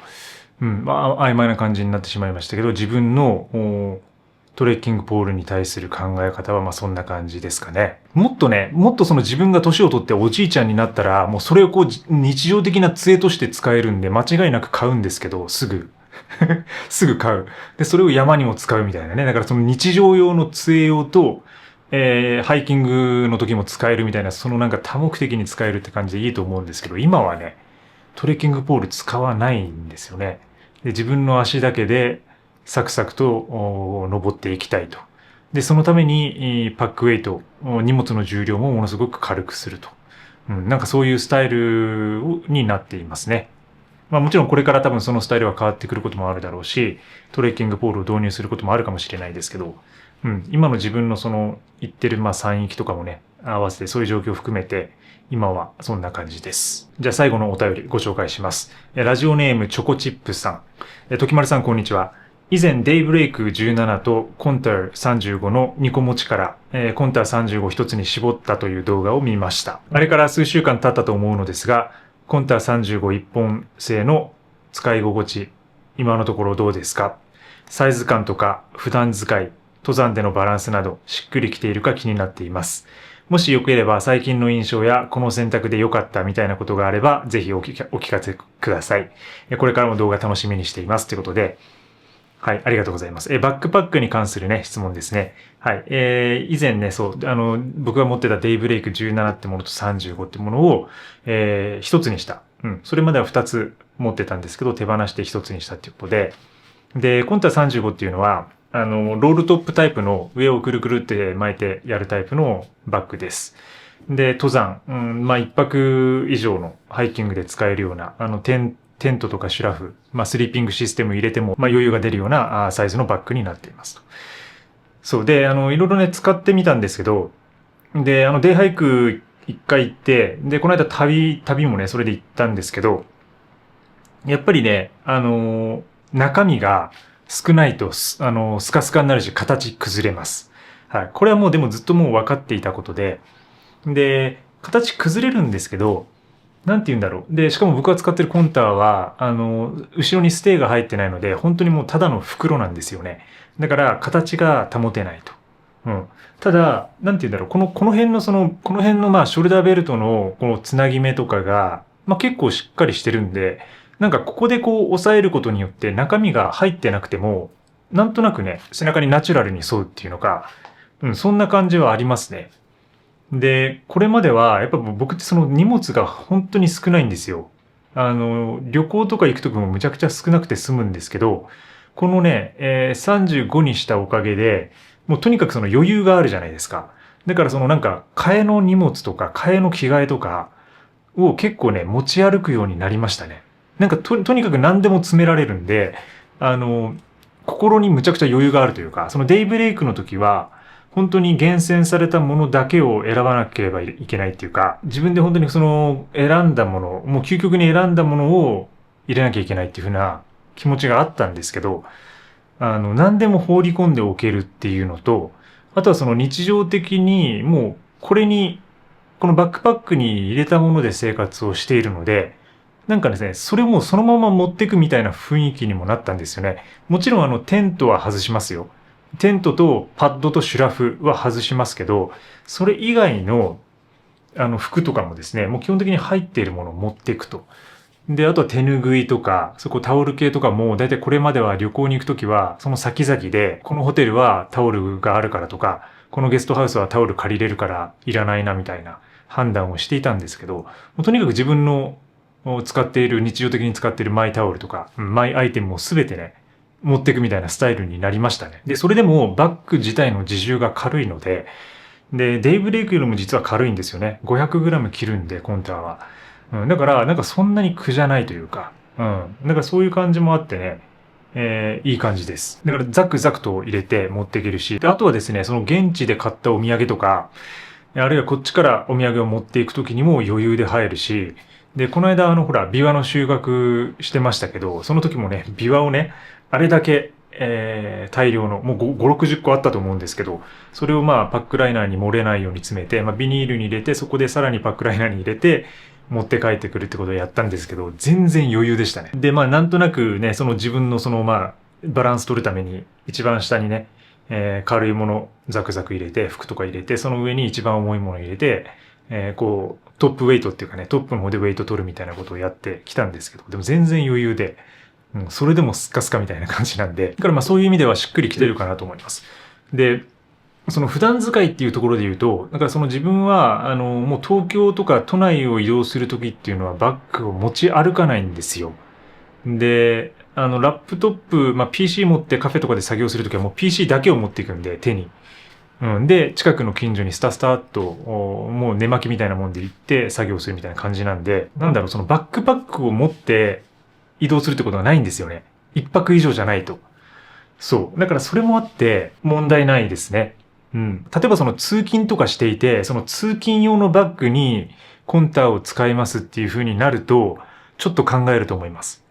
まあ曖昧な感じになってしまいましたけど、自分のトレッキングポールに対する考え方はまあそんな感じですかね。もっとその自分が年を取っておじいちゃんになったら、もうそれをこう日常的な杖として使えるんで間違いなく買うんですけど、すぐ。すぐ買う。で、それを山にも使うみたいなね。だからその日常用の杖用と、ハイキングの時も使えるみたいな、そのなんか多目的に使えるって感じでいいと思うんですけど、今はね、トレッキングポール使わないんですよね。で、自分の足だけでサクサクと登っていきたいと。で、そのためにパックウェイト、荷物の重量もものすごく軽くすると。なんかそういうスタイルになっていますね。まあもちろんこれから多分そのスタイルは変わってくることもあるだろうし、トレッキングポールを導入することもあるかもしれないですけど、今の自分のその行ってるまあ山域とかもね、合わせてそういう状況を含めて、今はそんな感じです。じゃあ最後のお便りご紹介します。ラジオネームチョコチップさん。時丸さんこんにちは。以前デイブレイク17とコンター35の2個持ちから、コンター35一つに絞ったという動画を見ました。あれから数週間経ったと思うのですが、コンター35一本製の使い心地、今のところどうですか？サイズ感とか普段使い、登山でのバランスなどしっくりきているか気になっています。もしよければ最近の印象やこの選択で良かったみたいなことがあればぜひお聞かせください。これからも動画楽しみにしています。ということで、はい、ありがとうございます。バックパックに関するね、質問ですね。はい。以前ね、そう、僕が持ってたデイブレイク17ってものと35ってものを、一つにした。それまでは二つ持ってたんですけど、手放して一つにしたっていうことで、で、コンタ35っていうのは、ロールトップタイプの上をくるくるって巻いてやるタイプのバッグです。で、登山、まあ一泊以上のハイキングで使えるような、テントとかシュラフ、まあスリーピングシステム入れても、まあ余裕が出るようなサイズのバッグになっていますと。そう。で、いろいろね、使ってみたんですけど、で、デイハイク一回行って、で、この間旅もね、それで行ったんですけど、やっぱりね、中身が少ないとスカスカになるし形崩れます。はい。これはもうでもずっともう分かっていたことで、で、形崩れるんですけど、なんて言うんだろう。で、しかも僕が使ってるコンターは、後ろにステーが入ってないので、本当にもうただの袋なんですよね。だから形が保てないと。うん。ただ、なんて言うんだろう。この辺のこの辺のまあショルダーベルトのこのつなぎ目とかが、まあ結構しっかりしてるんで、なんかここでこう押さえることによって中身が入ってなくても、なんとなくね、背中にナチュラルに沿うっていうのか、うん、そんな感じはありますね。で、これまでは、やっぱ僕ってその荷物が本当に少ないんですよ。旅行とか行くときもむちゃくちゃ少なくて済むんですけど、このね、35にしたおかげで、もうとにかくその余裕があるじゃないですか。だからそのなんか、替えの荷物とか、替えの着替えとかを結構ね、持ち歩くようになりましたね。なんかとにかく何でも詰められるんで、心にむちゃくちゃ余裕があるというか、そのデイブレイクの時は、本当に厳選されたものだけを選ばなければいけないっていうか、自分で本当にその選んだもの、もう究極に選んだものを入れなきゃいけないっていうふうな気持ちがあったんですけど、何でも放り込んでおけるっていうのと、あとはその日常的にもうこれに、このバックパックに入れたもので生活をしているので、なんかですね、それもそのまま持っていくみたいな雰囲気にもなったんですよね。もちろんテントは外しますよ。テントとパッドとシュラフは外しますけど、それ以外の服とかもですね、もう基本的に入っているものを持っていくと。で、あとは手ぬぐいとか、そこタオル系とかも、だいたいこれまでは旅行に行くときは、その先々で、このホテルはタオルがあるからとか、このゲストハウスはタオル借りれるからいらないなみたいな判断をしていたんですけど、もうとにかく自分の使っている、日常的に使っているマイタオルとか、マイアイテムをすべてね、持っていくみたいなスタイルになりましたね。で、それでもバッグ自体の自重が軽いので、で、デイブレイクよりも実は軽いんですよね。500g 切るんで、コンターは。うん、だから、なんかそんなに苦じゃないというか、うん。だからそういう感じもあってね、いい感じです。だからザクザクと入れて持っていけるし、あとはですね、その現地で買ったお土産とか、あるいはこっちからお土産を持っていくときにも余裕で入るし、で、この間ほら、ビワの収穫してましたけど、その時もね、ビワをね、あれだけ、大量の、もう5、60個あったと思うんですけど、それをまあ、パックライナーに漏れないように詰めて、まあ、ビニールに入れて、そこでさらにパックライナーに入れて、持って帰ってくるってことをやったんですけど、全然余裕でしたね。で、まあ、なんとなくね、その自分のそのまあ、バランス取るために、一番下にね、軽いものザクザク入れて、服とか入れて、その上に一番重いもの入れて、こう、トップウェイトっていうかね、トップの方でウェイト取るみたいなことをやってきたんですけど、でも全然余裕で、うん、それでもスッカスカみたいな感じなんで、だからまあそういう意味ではしっくりきてるかなと思います。で、その普段使いっていうところで言うと、だからその自分は、もう東京とか都内を移動するときっていうのはバッグを持ち歩かないんですよ。で、ラップトップ、まあ、PC 持ってカフェとかで作業するときはもう PC だけを持っていくんで、手に。うん。で、近くの近所にスタスタっと、もう寝巻きみたいなもんで行って作業するみたいな感じなんで、なんだろう、そのバックパックを持って移動するってことがないんですよね。一泊以上じゃないと。そう。だからそれもあって問題ないですね。うん。例えばその通勤とかしていて、その通勤用のバッグにコンターを使いますっていう風になると、ちょっと考えると思います。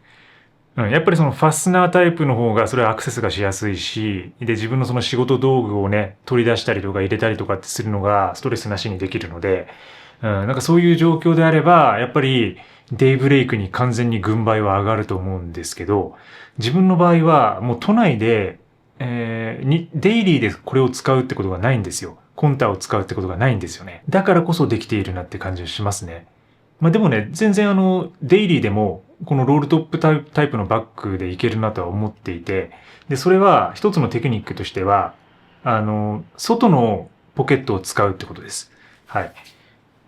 うん、やっぱりそのファスナータイプの方がそれはアクセスがしやすいし、で、自分のその仕事道具をね、取り出したりとか入れたりとかってするのがストレスなしにできるので、うん、なんかそういう状況であれば、やっぱりデイブレイクに完全に軍配は上がると思うんですけど、自分の場合はもう都内で、デイリーでこれを使うってことがないんですよ。コンタを使うってことがないんですよね。だからこそできているなって感じがしますね。まあでもね、全然デイリーでも、このロールトップタイプのバッグでいけるなとは思っていて、で、それは一つのテクニックとしては、外のポケットを使うってことです。はい。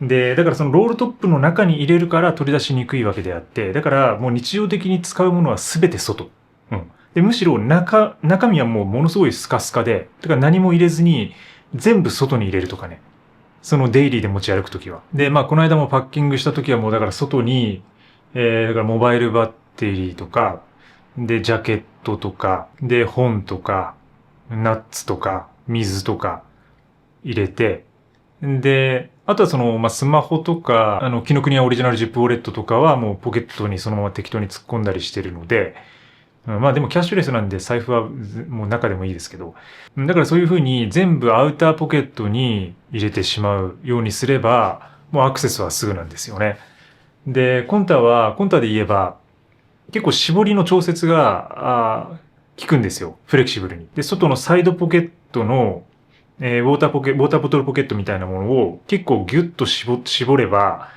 で、だからそのロールトップの中に入れるから取り出しにくいわけであって、だからもう日常的に使うものは全て外。うん。で、むしろ中身はもうものすごいスカスカで、だから何も入れずに全部外に入れるとかね。そのデイリーで持ち歩くときは。で、まあこの間もパッキングしたときはもうだから外に、だからモバイルバッテリーとか、で、ジャケットとか、で、本とか、ナッツとか、水とか入れて、で、あとはその、まあ、スマホとか、紀ノ国屋オリジナルジップウォレットとかはもうポケットにそのまま適当に突っ込んだりしてるので、まあでもキャッシュレスなんで財布はもう中でもいいですけど。だからそういうふうに全部アウターポケットに入れてしまうようにすれば、もうアクセスはすぐなんですよね。で、コンタで言えば、結構絞りの調節が効くんですよ。フレキシブルに。で、外のサイドポケットの、ウォーターボトルポケットみたいなものを結構ギュッと絞れば、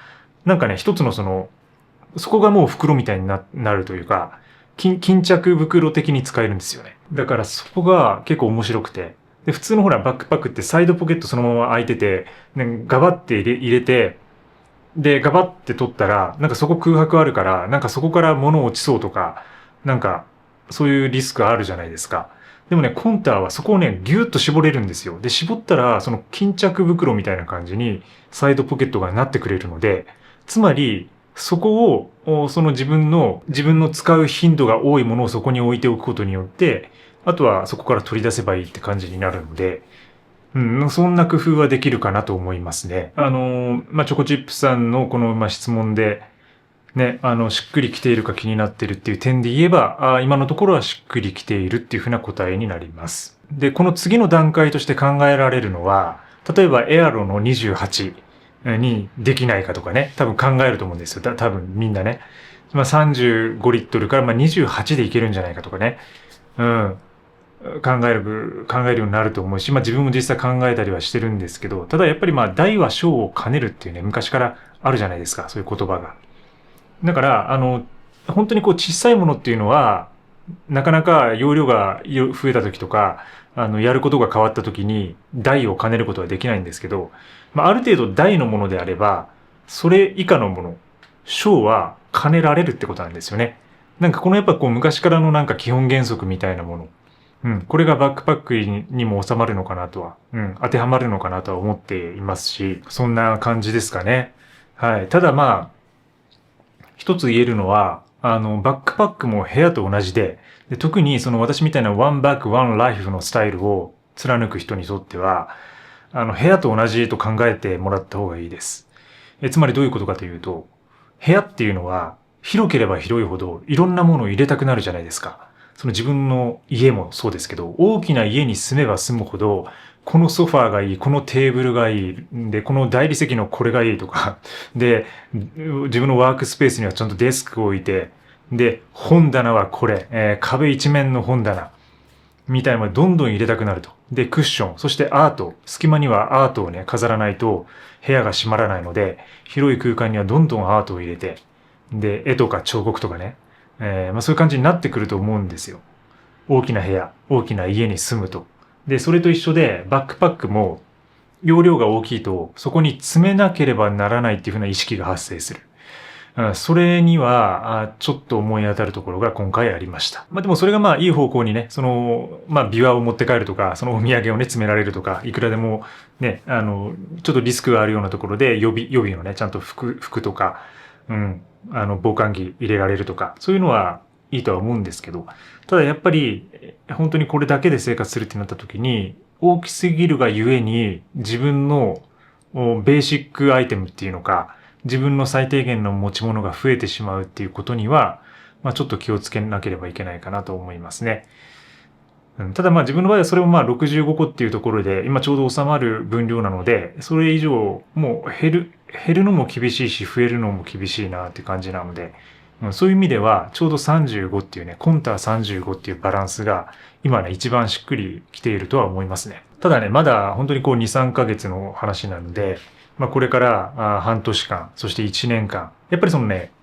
なんかね、一つのそこがもう袋みたいになるというか、巾着袋的に使えるんですよね。だからそこが結構面白くて。で、普通のほらバックパックってサイドポケットそのまま開いてて、ね、ガバって入れて、で、ガバって取ったら、なんかそこ空白あるから、なんかそこから物落ちそうとか、なんかそういうリスクあるじゃないですか。でもね、コンタはそこをね、ギュッと絞れるんですよ。で、絞ったら、その巾着袋みたいな感じにサイドポケットがなってくれるので、つまり、そこを、その自分の使う頻度が多いものをそこに置いておくことによって、あとはそこから取り出せばいいって感じになるので、そんな工夫はできるかなと思いますね。チョコチップさんのこの、質問で、ね、しっくりきているか気になっているっていう点で言えば、今のところはしっくりきているっていうふうな答えになります。で、この次の段階として考えられるのは、例えばエアロの28にできないかとかね、多分考えると思うんですよ。多分みんなね。35リットルから28でいけるんじゃないかとかね。考えるようになると思うし、自分も実際考えたりはしてるんですけど、ただやっぱり大は小を兼ねるっていうね、昔からあるじゃないですか、そういう言葉が。だから、本当に小さいものっていうのは、なかなか容量が増えた時とか、やることが変わった時に大を兼ねることはできないんですけど、ある程度大のものであれば、それ以下のもの、小は兼ねられるってことなんですよね。なんかこのやっぱ昔からのなんか基本原則みたいなもの。これがバックパックにも収まるのかなとは、当てはまるのかなとは思っていますし、そんな感じですかね。はい。ただ一つ言えるのは、バックパックも部屋と同じで、特に私みたいなワンバックワンライフのスタイルを貫く人にとっては、部屋と同じと考えてもらった方がいいです。つまりどういうことかというと、部屋っていうのは広ければ広いほどいろんなものを入れたくなるじゃないですか。その自分の家もそうですけど、大きな家に住めば住むほど、このソファーがいい、このテーブルがいい、で、この大理石のこれがいいとか、で、自分のワークスペースにはちゃんとデスクを置いて、で、本棚はこれ、壁一面の本棚、みたいなのをどんどん入れたくなると。で、クッション、そしてアート、隙間にはアートをね、飾らないと部屋が閉まらないので、広い空間にはどんどんアートを入れて、で、絵とか彫刻とかね、そういう感じになってくると思うんですよ。大きな部屋、大きな家に住むと。で、それと一緒で、バックパックも、容量が大きいと、そこに詰めなければならないっていうふうな意識が発生する。それには、ちょっと思い当たるところが今回ありました。でもそれがいい方向にね、琵琶を持って帰るとか、そのお土産をね、詰められるとか、いくらでもね、ちょっとリスクがあるようなところで、予備のね、ちゃんと服とか、防寒着入れられるとか、そういうのはいいとは思うんですけど、ただやっぱり、本当にこれだけで生活するってなった時に、大きすぎるがゆえに、自分のベーシックアイテムっていうのか、自分の最低限の持ち物が増えてしまうっていうことには、ちょっと気をつけなければいけないかなと思いますね。ただ自分の場合はそれも65個っていうところで、今ちょうど収まる分量なので、それ以上もう減るのも厳しいし、増えるのも厳しいなって感じなので、そういう意味では、ちょうど35っていうね、コンタ35っていうバランスが、今ね、一番しっくりきているとは思いますね。ただね、まだ本当に2、3ヶ月の話なので、これから半年間、そして1年間、やっぱり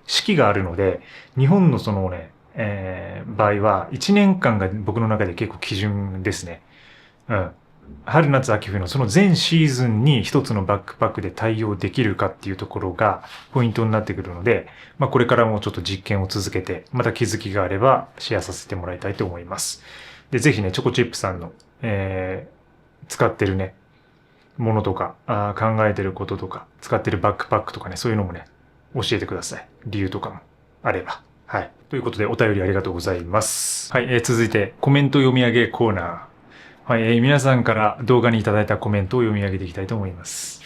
四季があるので、日本の場合は1年間が僕の中で結構基準ですね。春夏秋冬のその全シーズンに一つのバックパックで対応できるかっていうところがポイントになってくるので、これからもちょっと実験を続けて、また気づきがあればシェアさせてもらいたいと思います。で、ぜひね、チョコチップさんの、使ってるね、ものとか考えてることとか、使ってるバックパックとかね、そういうのもね、教えてください。理由とかもあれば。はい。ということで、お便りありがとうございます。はい。続いて、コメント読み上げコーナー。はい。皆さんから動画にいただいたコメントを読み上げていきたいと思います。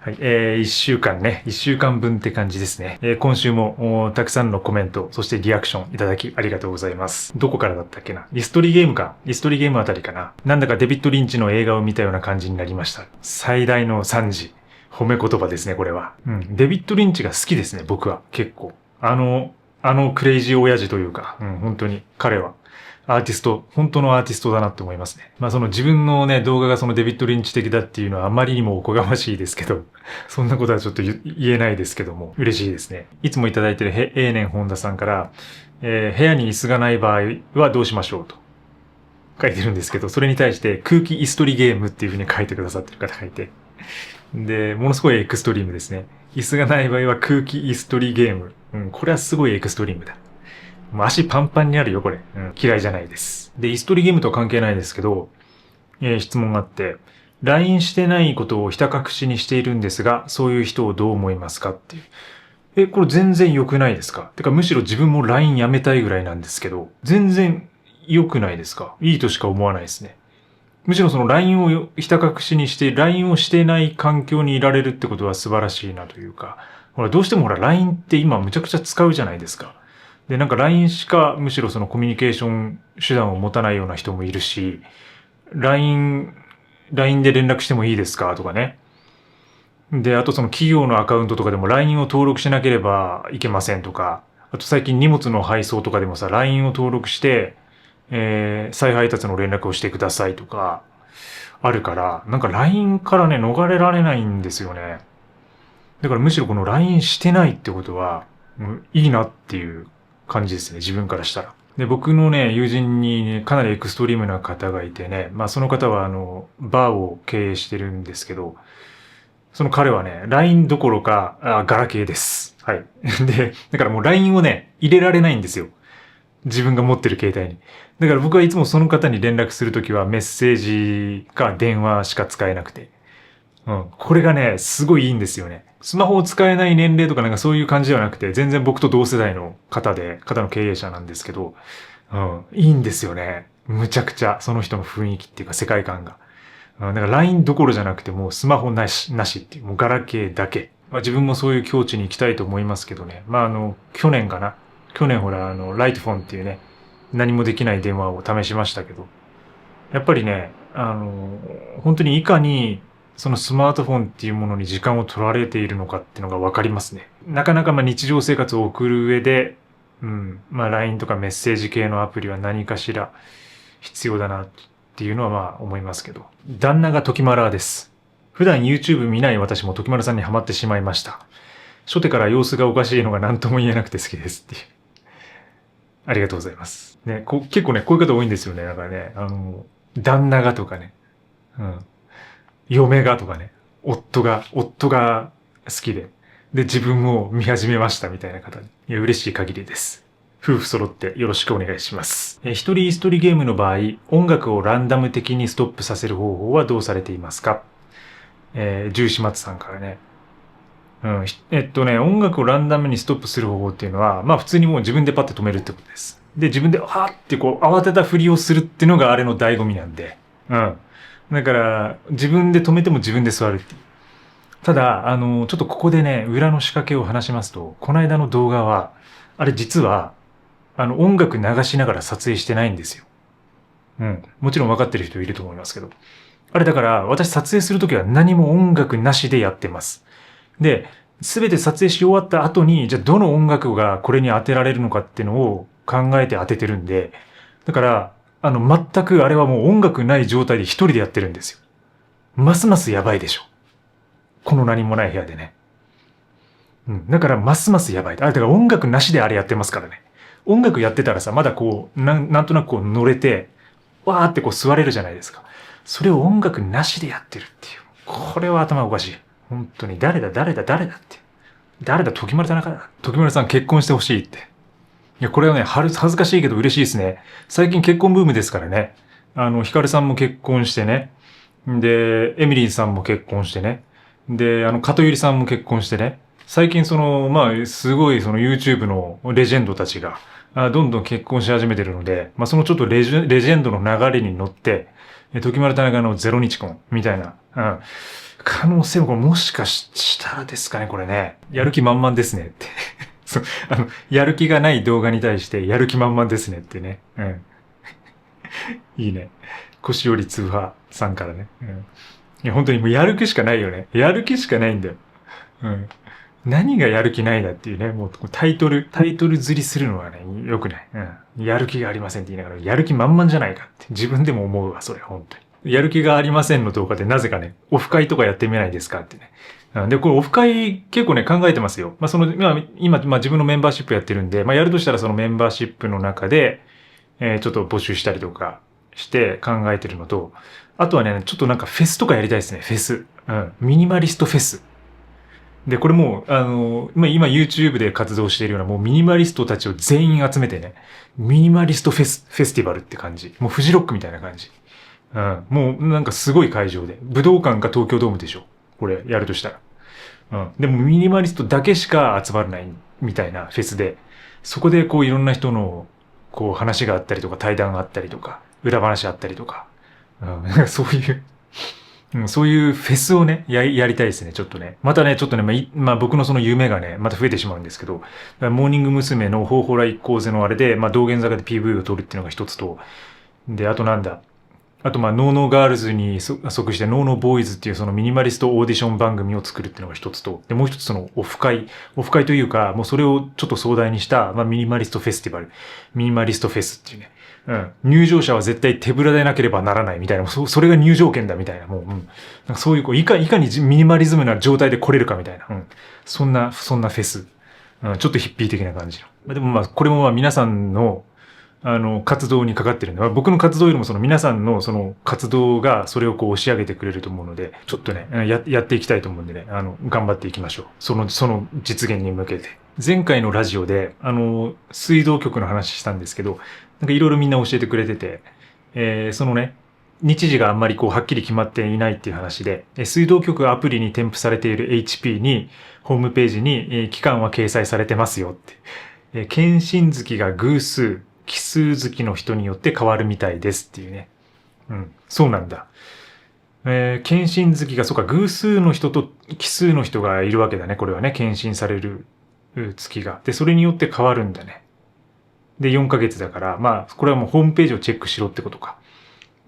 はい、1週間ね、1週間分って感じですね。今週もたくさんのコメント、そしてリアクションいただきありがとうございます。どこからだったっけな、リストリゲームか。リストリゲームあたりかな。なんだかデビッド・リンチの映画を見たような感じになりました。最大の賛辞。褒め言葉ですね、これは。デビッド・リンチが好きですね、僕は。結構。あのクレイジー親父というか、本当に、彼は。アーティスト、本当のアーティストだなって思いますね。その自分のね、動画がそのデビッド・リンチ的だっていうのはあまりにもおこがましいですけど、そんなことはちょっと言えないですけども、嬉しいですね。いつもいただいてる永年本田さんから、部屋に椅子がない場合はどうしましょうと書いてるんですけど、それに対して空気椅子取りゲームっていう風に書いてくださってる方がいて、で、ものすごいエクストリームですね。椅子がない場合は空気椅子取りゲーム。これはすごいエクストリームだ。もう足パンパンになるよ、これ。嫌いじゃないです。で、椅子取りゲームとは関係ないですけど、質問があって、LINE してないことをひた隠しにしているんですが、そういう人をどう思いますかっていう。これ全然良くないですか？てかむしろ自分も LINE やめたいぐらいなんですけど、全然良くないですか？いいとしか思わないですね。むしろその LINE をひた隠しにして、LINE をしてない環境にいられるってことは素晴らしいなというか、ほら、どうしてもほら LINE って今むちゃくちゃ使うじゃないですか。で、なんか LINE しかむしろそのコミュニケーション手段を持たないような人もいるし、LINE で連絡してもいいですかとかね。で、あとその企業のアカウントとかでも LINE を登録しなければいけませんとか、あと最近荷物の配送とかでもさ、LINE を登録して、再配達の連絡をしてくださいとか、あるから、なんか LINE からね、逃れられないんですよね。だからむしろこの LINE してないってことは、いいなっていう感じですね、自分からしたら。で、僕のね、友人にね、かなりエクストリームな方がいてね、その方はバーを経営してるんですけど、その彼はね、LINE どころか、ガラケーです。はい。で、だからもう LINE をね、入れられないんですよ。自分が持ってる携帯に。だから僕はいつもその方に連絡するときはメッセージか電話しか使えなくて。これがね、すごいいいんですよね。スマホを使えない年齢とかなんかそういう感じではなくて、全然僕と同世代の方の経営者なんですけど、いいんですよね。むちゃくちゃ、その人の雰囲気っていうか世界観が。だから LINE どころじゃなくてもうスマホなしっていう、もうガラケーだけ。自分もそういう境地に行きたいと思いますけどね。去年かな。去年ほら、ライトフォンっていうね、何もできない電話を試しましたけど、やっぱりね、本当にいかにそのスマートフォンっていうものに時間を取られているのかっていうのがわかりますね。なかなか日常生活を送る上で、LINE とかメッセージ系のアプリは何かしら必要だなっていうのは思いますけど。旦那が時丸です。普段 YouTube 見ない私も時丸さんにハマってしまいました。初手から様子がおかしいのが何とも言えなくて好きですっていう。ありがとうございます。ね、結構ね、こういう方多いんですよね。だからね、旦那がとかね、嫁がとかね、夫が好きで、自分も見始めましたみたいな方に。いや、嬉しい限りです。夫婦揃ってよろしくお願いします。一人一人ゲームの場合、音楽をランダム的にストップさせる方法はどうされていますか？十四松さんからね。音楽をランダムにストップする方法っていうのは、普通にもう自分でパッて止めるってことです。で、自分で、って慌てたふりをするっていうのがあれの醍醐味なんで。だから、自分で止めても自分で座るっていう。ただ、ちょっとここでね、裏の仕掛けを話しますと、この間の動画は、あれ実は、音楽流しながら撮影してないんですよ。もちろん分かってる人いると思いますけど。あれだから、私撮影するときは何も音楽なしでやってます。で、すべて撮影し終わった後に、じゃあどの音楽がこれに当てられるのかっていうのを考えて当ててるんで、だから、全くあれはもう音楽ない状態で一人でやってるんですよ。ますますやばいでしょ。この何もない部屋でね。だからますますやばい。だから音楽なしであれやってますからね。音楽やってたらさ、まだなんとなく乗れて、わーって座れるじゃないですか。それを音楽なしでやってるっていう。これは頭おかしい。本当に誰だって。誰だ時丸さん結婚してほしいって。いや、これはね、恥ずかしいけど嬉しいですね。最近結婚ブームですからね。ヒカルさんも結婚してね。で、エミリーさんも結婚してね。で、加藤ゆりさんも結婚してね。最近すごいYouTube のレジェンドたちが、どんどん結婚し始めてるので、そのちょっとレジェンドの流れに乗って、時丸田中の0日婚みたいな、可能性もこれもしかしたらですかね、これね。やる気満々ですねって。そう、やる気がない動画に対してやる気満々ですねってね。うん。いいね。腰より通派さんからね。うん。いや、本当にもうやる気しかないよね。やる気しかないんだよ。うん。何がやる気ないだっていうね、もうタイトル釣りするのはね、良くない。うん。やる気がありませんって言いながら、やる気満々じゃないかって自分でも思うわ、それ、本当に。やる気がありませんの動画でなぜかね、オフ会とかやってみないですかってね。で、これオフ会結構ね、考えてますよ。まあ、今、自分のメンバーシップやってるんで、まあ、やるとしたらそのメンバーシップの中で、ちょっと募集したりとかして考えてるのと、あとはね、ちょっとなんかフェスとかやりたいですね、フェス。うん。ミニマリストフェス。で、これも今 YouTube で活動しているようなもうミニマリストたちを全員集めてね、ミニマリストフェスティバルって感じ。もうフジロックみたいな感じ。うん。もうなんかすごい会場で。武道館か東京ドームでしょ。これやるとしたら。うん。でもミニマリストだけしか集まらないみたいなフェスで、そこでこういろんな人のこう話があったりとか対談があったりとか、裏話あったりとか、うん、そういうそういうフェスをね、やりたいですね、ちょっとね。またね、ちょっとね、僕のその夢がね、また増えてしまうんですけど、モーニング娘。の方法来一行勢のあれで、道玄坂で PV を撮るっていうのが一つと、で、あとなんだ。あと、ノーノーガールズに即してノーノーボーイズっていうそのミニマリストオーディション番組を作るっていうのが一つと、で、もう一つそのオフ会というか、もうそれをちょっと壮大にした、ミニマリストフェスティバル、ミニマリストフェスっていうね。うん。入場者は絶対手ぶらでなければならないみたいな、それが入場券だみたいな、もう、うん。なんかそういう、いかにミニマリズムな状態で来れるかみたいな、うん。そんなフェス。うん、ちょっとヒッピー的な感じの。でもこれも皆さんの、活動にかかってるんで、僕の活動よりもその皆さんのその活動がそれをこう押し上げてくれると思うので、ちょっとね、やっていきたいと思うんでね、頑張っていきましょう。その実現に向けて。前回のラジオで、水道局の話したんですけど、なんかいろいろみんな教えてくれてて、そのね、日時があんまりこうはっきり決まっていないっていう話で、水道局アプリに添付されている HP に、ホームページに、期間は掲載されてますよって。検診月が偶数、奇数月の人によって変わるみたいですっていうね。うん、そうなんだ。検診月が、そうか、偶数の人と奇数の人がいるわけだね。これはね、検診される月が。で、それによって変わるんだね。で、4ヶ月だから、これはもうホームページをチェックしろってことか。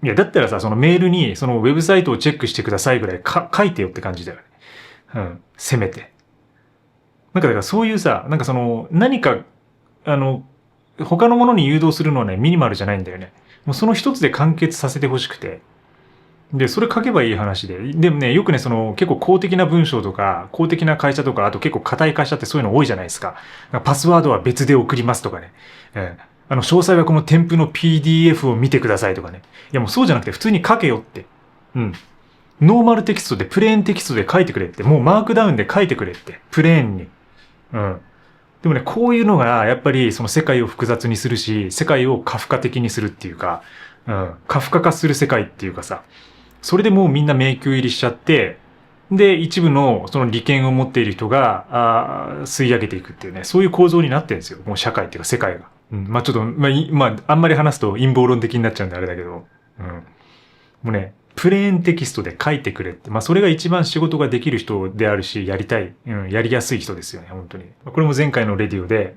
いや、だったらさ、そのメールに、そのウェブサイトをチェックしてくださいぐらい書いてよって感じだよね。うん、せめて。だからそういうさ、なんかその、何か、他のものに誘導するのはね、ミニマルじゃないんだよね。もうその一つで完結させてほしくて。で、それ書けばいい話で。でもね、よくね、その、結構公的な文章とか、公的な会社とか、あと結構硬い会社ってそういうの多いじゃないですか。パスワードは別で送りますとかね。詳細はこの添付の PDF を見てくださいとかね。いやもうそうじゃなくて普通に書けよって。うん。ノーマルテキストで、プレーンテキストで書いてくれって。もうマークダウンで書いてくれって。プレーンに。うん。でもね、こういうのが、やっぱりその世界を複雑にするし、世界をカフカ的にするっていうか、うん。カフカ化する世界っていうかさ、それでもうみんな迷宮入りしちゃって、で、一部のその利権を持っている人が、吸い上げていくっていうね、そういう構造になってるんですよ。もう社会っていうか世界が。うん。ちょっと、あんまり話すと陰謀論的になっちゃうんであれだけど、うん。もうね、プレーンテキストで書いてくれって。それが一番仕事ができる人であるし、やりたい、やりやすい人ですよね、本当に。これも前回のレディオで、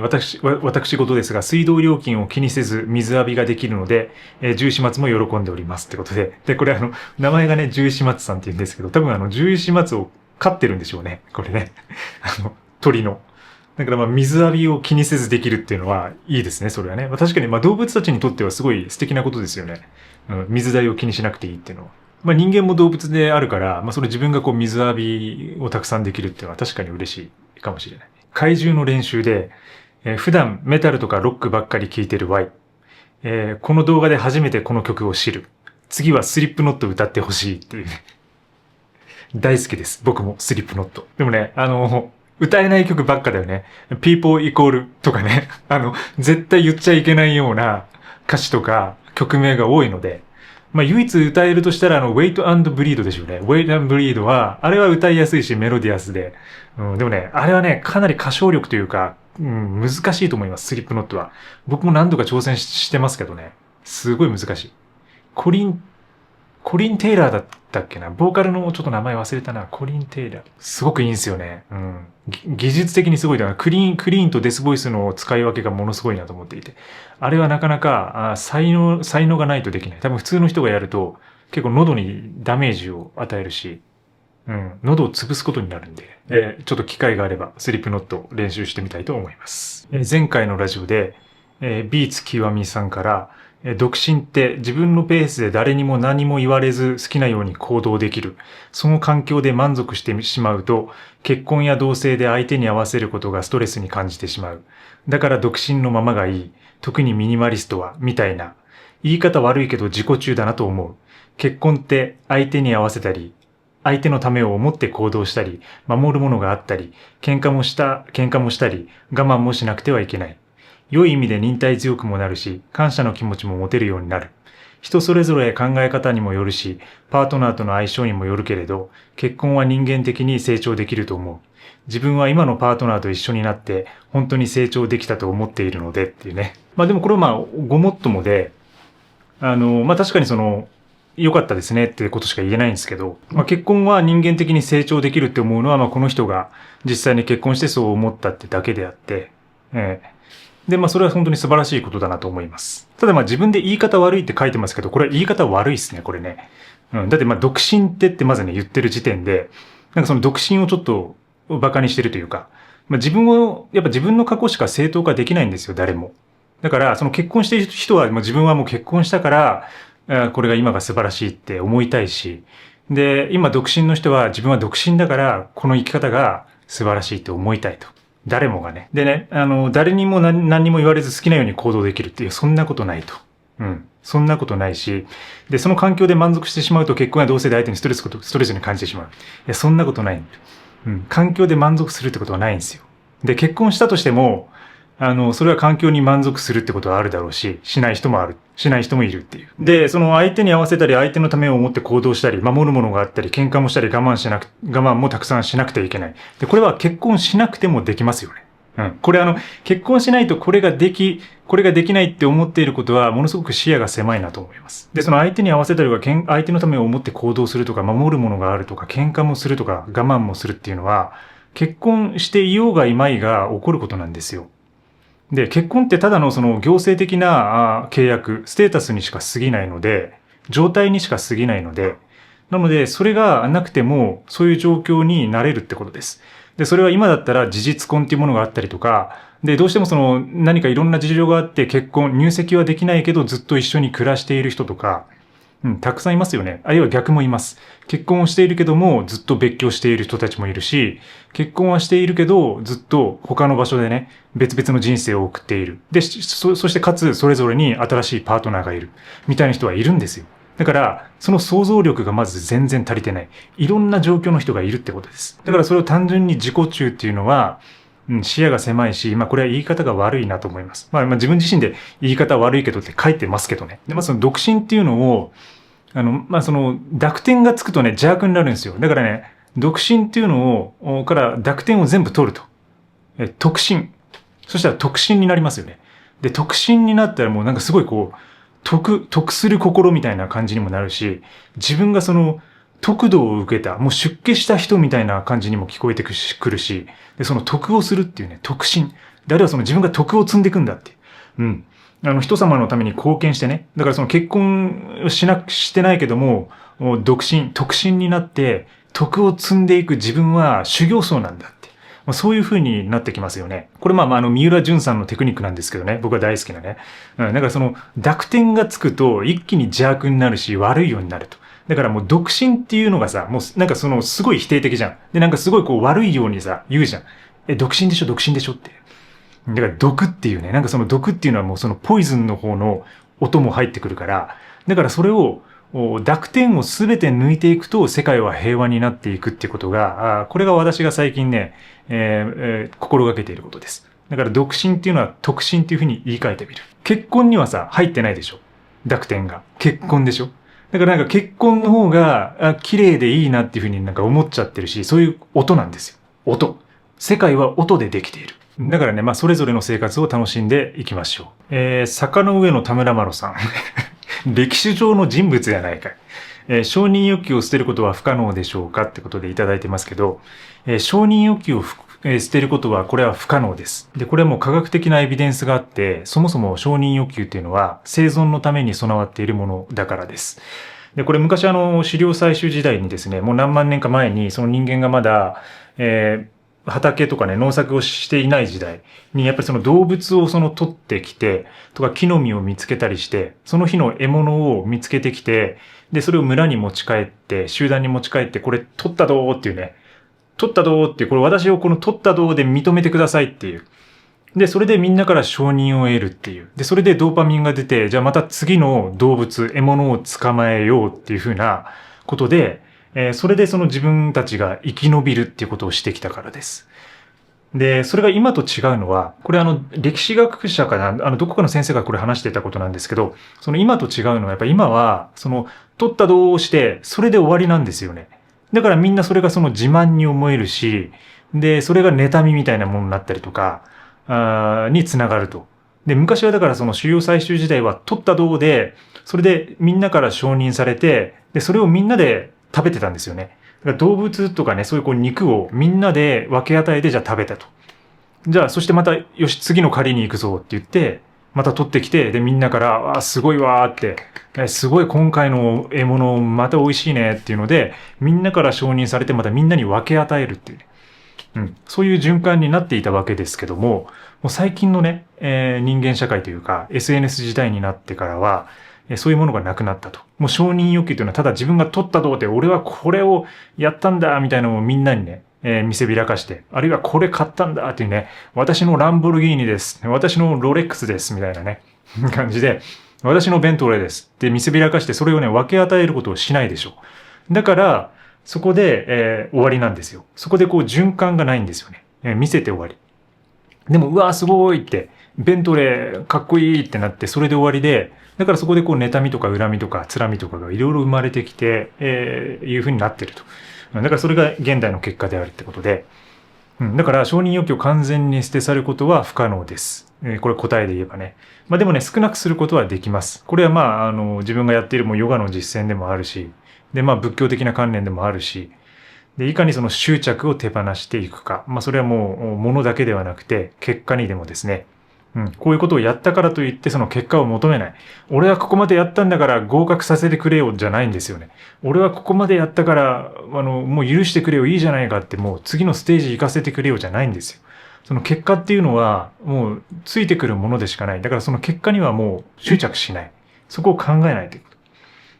私事ですが、水道料金を気にせず水浴びができるので、十四松も喜んでおりますってことで。で、これ名前がね、十四松さんって言うんですけど、多分十四松を飼ってるんでしょうね、これね。鳥の。だから水浴びを気にせずできるっていうのはいいですね、それはね。確かに動物たちにとってはすごい素敵なことですよね。水代を気にしなくていいっていうのは。人間も動物であるから、その自分がこう水浴びをたくさんできるっていうのは確かに嬉しいかもしれない。怪獣の練習で、普段メタルとかロックばっかり聴いてる Y。この動画で初めてこの曲を知る。次はスリップノット歌ってほしいっていうね。大好きです。僕もスリップノット。でもね、歌えない曲ばっかだよね。People Equal とかね。絶対言っちゃいけないような歌詞とか曲名が多いので、唯一歌えるとしたらWait and Bleed でしょうね。Wait and Bleed は、あれは歌いやすいしメロディアスで。でもね、あれはね、かなり歌唱力というか、難しいと思います、スリップノットは。僕も何度か挑戦してますけどね。すごい難しい。コリンコリン・テイラーだったっけな、ボーカルのちょっと名前忘れたな。コリン・テイラー。すごくいいんですよね。うん。技術的にすごいだな。クリーンとデスボイスの使い分けがものすごいなと思っていて。あれはなかなか才能がないとできない。多分普通の人がやると結構喉にダメージを与えるし、うん、喉を潰すことになるんで、ちょっと機会があればスリップノット練習してみたいと思います。前回のラジオで、ビーツ極みさんから、独身って自分のペースで誰にも何も言われず好きなように行動できる。その環境で満足してしまうと、結婚や同棲で相手に合わせることがストレスに感じてしまう。だから独身のままがいい。特にミニマリストは、みたいな。言い方悪いけど自己中だなと思う。結婚って相手に合わせたり、相手のためを思って行動したり、守るものがあったり、喧嘩もしたり、我慢もしなくてはいけない。良い意味で忍耐強くもなるし、感謝の気持ちも持てるようになる。人それぞれ考え方にもよるし、パートナーとの相性にもよるけれど、結婚は人間的に成長できると思う。自分は今のパートナーと一緒になって、本当に成長できたと思っているのでっていうね。でもこれはごもっともで、確かに良かったですねってことしか言えないんですけど、結婚は人間的に成長できるって思うのは、この人が実際に結婚してそう思ったってだけであって、で、それは本当に素晴らしいことだなと思います。ただ自分で言い方悪いって書いてますけど、これは言い方悪いですね、これね。だって独身ってまずね、言ってる時点で、独身をちょっと馬鹿にしてるというか、やっぱ自分の過去しか正当化できないんですよ、誰も。だから、結婚している人は、自分はもう結婚したから、これが今が素晴らしいって思いたいし、で、今独身の人は自分は独身だから、この生き方が素晴らしいって思いたいと。誰もがね。でね、誰にも何にも言われず好きなように行動できるっていう、そんなことないと。うん。そんなことないし、で、その環境で満足してしまうと結婚や同棲で相手にストレスに感じてしまう。いや、そんなことない。うん。環境で満足するってことはないんですよ。で、結婚したとしても、それは環境に満足するってことはあるだろうし、しない人もいるっていう。で、相手に合わせたり、相手のためを思って行動したり、守るものがあったり、喧嘩もしたり、我慢もたくさんしなくてはいけない。で、これは結婚しなくてもできますよね。うん。これ結婚しないとこれができないって思っていることは、ものすごく視野が狭いなと思います。で、相手に合わせたりとか、相手のためを思って行動するとか、守るものがあるとか、喧嘩もするとか、我慢もするっていうのは、結婚していようがいまいが起こることなんですよ。で、結婚ってただの行政的な契約、ステータスにしか過ぎないので、状態にしか過ぎないので、なので、それがなくても、そういう状況になれるってことです。で、それは今だったら事実婚っていうものがあったりとか、で、どうしても何かいろんな事情があって入籍はできないけどずっと一緒に暮らしている人とか、たくさんいますよね。あるいは逆もいます。結婚をしているけどもずっと別居している人たちもいるし、結婚はしているけどずっと他の場所でね、別々の人生を送っている。で、そしてかつそれぞれに新しいパートナーがいる。みたいな人はいるんですよ。だから、その想像力がまず全然足りてない。いろんな状況の人がいるってことです。だからそれを単純に自己中っていうのは、視野が狭いし、これは言い方が悪いなと思います。自分自身で言い方悪いけどって書いてますけどね。で、独身っていうのを、濁点がつくとね、邪悪になるんですよ。だからね、独身っていうのから濁点を全部取ると。特身。そしたら特身になりますよね。で、特身になったらもうすごい得する心みたいな感じにもなるし、自分が得度を受けた、もう出家した人みたいな感じにも聞こえてくるし、で、得をするっていうね、特身。で、あるいは自分が徳を積んでいくんだって。うん。人様のために貢献してね。だから結婚してないけども、特身になって、徳を積んでいく自分は修行僧なんだって。そういう風になってきますよね。これ三浦淳さんのテクニックなんですけどね。僕は大好きなね。だから濁点がつくと一気に邪悪になるし悪いようになると。だからもう独身っていうのがさ、もうすごい否定的じゃん。ですごい悪いようにさ、言うじゃん。独身でしょって。だから毒っていうね、毒っていうのはもうポイズンの方の音も入ってくるから、だからそれを濁点をすべて抜いていくと世界は平和になっていくっていうことが、これが私が最近ね、心がけていることです。だから独身っていうのは特身っていうふうに言い換えてみる。結婚にはさ、入ってないでしょ。濁点が。結婚でしょ。だから結婚の方が綺麗でいいなっていうふうに思っちゃってるし、そういう音なんですよ。音。世界は音でできている。だからね、それぞれの生活を楽しんでいきましょう。坂の上の田村麻呂さん。歴史上の人物やないかい。承認欲求を捨てることは不可能でしょうかってことでいただいてますけど、承認欲求を捨てることはこれは不可能です。で、これはもう科学的なエビデンスがあって、そもそも承認欲求っていうのは生存のために備わっているものだからです。で、これ昔狩猟採集時代にですね、もう何万年か前にその人間がまだ、畑とかね、農作をしていない時代に、やっぱりその動物を取ってきて、とか木の実を見つけたりして、その日の獲物を見つけてきて、で、それを村に持ち帰って、集団に持ち帰って、これ取ったどーっていうね、取ったどーっていう、これ私をこの取ったどーで認めてくださいっていう。で、それでみんなから承認を得るっていう。で、それでドーパミンが出て、じゃあまた次の動物、獲物を捕まえようっていうふうなことで、それでその自分たちが生き延びるっていうことをしてきたからです。で、それが今と違うのは、これ歴史学者かな、どこかの先生がこれ話してたことなんですけど、その今と違うのは、やっぱ今は、取ったどうして、それで終わりなんですよね。だからみんなそれが自慢に思えるし、で、それが妬みみたいなものになったりとか、につながると。で、昔はだから狩猟採集時代は取ったどうで、それでみんなから承認されて、で、それをみんなで食べてたんですよね。だから動物とかね、そういう肉をみんなで分け与えて、じゃあ食べたと。じゃあ、そしてまた、よし、次の狩りに行くぞって言って、また取ってきて、で、みんなから、すごいわーって、すごい今回の獲物また美味しいねっていうので、みんなから承認されて、またみんなに分け与えるっていうね。そういう循環になっていたわけですけども、もう最近のね、人間社会というか、SNS 時代になってからは、そういうものがなくなったと。もう承認欲求というのはただ自分が取ったどうで、俺はこれをやったんだみたいなのをみんなにね、見せびらかして、あるいはこれ買ったんだっていうね、私のランボルギーニです。私のロレックスです。みたいなね、感じで、私のベントレーですって見せびらかして、それをね、分け与えることをしないでしょう。だから、そこで、終わりなんですよ。そこで循環がないんですよね。見せて終わり。でも、うわーすごいって、ベントレーかっこいいってなって、それで終わりで、だからそこで妬みとか恨みとか、つらみとかがいろいろ生まれてきて、いう風になってると。だからそれが現代の結果であるってことで、だから承認欲求を完全に捨て去ることは不可能です。これ答えで言えばね。でもね、少なくすることはできます。これは自分がやっているヨガの実践でもあるし、で、仏教的な観念でもあるし、で、いかに執着を手放していくか。それはもう、物だけではなくて、結果にでもですね、こういうことをやったからといってその結果を求めない。俺はここまでやったんだから合格させてくれよじゃないんですよね。俺はここまでやったからもう許してくれよいいじゃないかってもう次のステージ行かせてくれよじゃないんですよ。その結果っていうのはもうついてくるものでしかない。だからその結果にはもう執着しない。そこを考えないということ。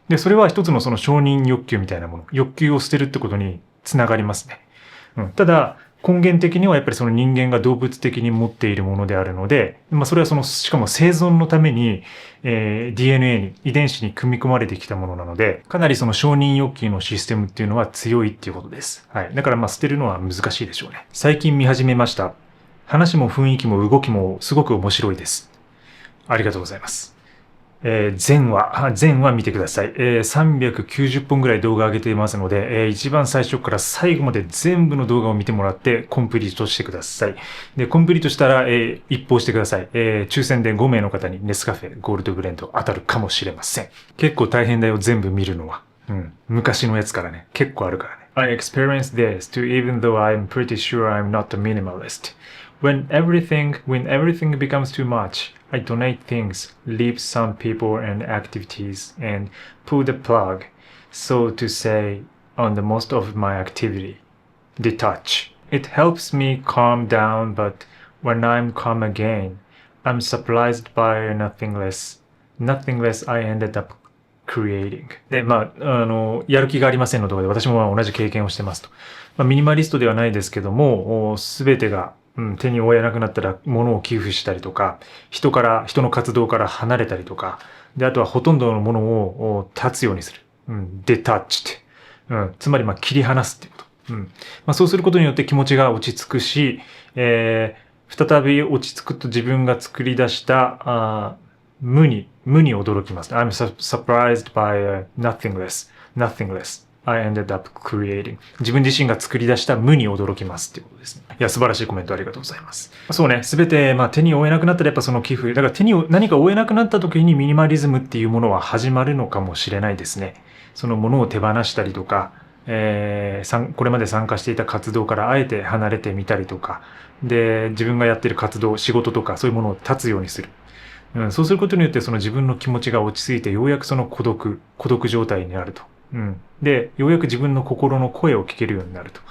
で、それは一つの承認欲求みたいなもの。欲求を捨てるってことにつながりますね。ただ、根源的にはやっぱりその人間が動物的に持っているものであるので、それはしかも生存のために、DNA に、遺伝子に組み込まれてきたものなので、かなり承認欲求のシステムっていうのは強いっていうことです。はい。だから捨てるのは難しいでしょうね。最近見始めました。話も雰囲気も動きもすごく面白いです。ありがとうございます。全話見てください。390本ぐらい動画上げていますので、一番最初から最後まで全部の動画を見てもらってコンプリートしてください。で、コンプリートしたら、一報してください。抽選で5名の方にネスカフェゴールドブレンド当たるかもしれません。結構大変だよ、全部見るのは。昔のやつからね、結構あるからね。I experienced this too, even though I'm pretty sure I'm not a minimalist. When everything becomes too much, I donate things, leave some people and activities, and pull the plug, so to say, on the most of my activity. Detach. It helps me calm down, but when I'm calm again, I'm surprised by nothingness I ended up creating. で、やる気がありませんの動画で私も同じ経験をしてますと。ミニマリストではないですけども、すべてが手に負えなくなったら物を寄付したりとか、人の活動から離れたりとか、で、あとはほとんどのものを断つようにする。detached。つまり切り離すっていうこと。そうすることによって気持ちが落ち着くし、再び落ち着くと自分が作り出した無に驚きます。I'm surprised by nothingness. I ended up creating. 自分自身が作り出した無に驚きますっていうことですね。いや、素晴らしいコメントありがとうございます。そうね、すべて、手に負えなくなったらやっぱその寄付、だから何か負えなくなった時にミニマリズムっていうものは始まるのかもしれないですね。そのものを手放したりとか、これまで参加していた活動からあえて離れてみたりとか、で、自分がやっている活動、仕事とかそういうものを断つようにする。そうすることによってその自分の気持ちが落ち着いて、ようやくその孤独状態になると。で、ようやく自分の心の声を聞けるようになると。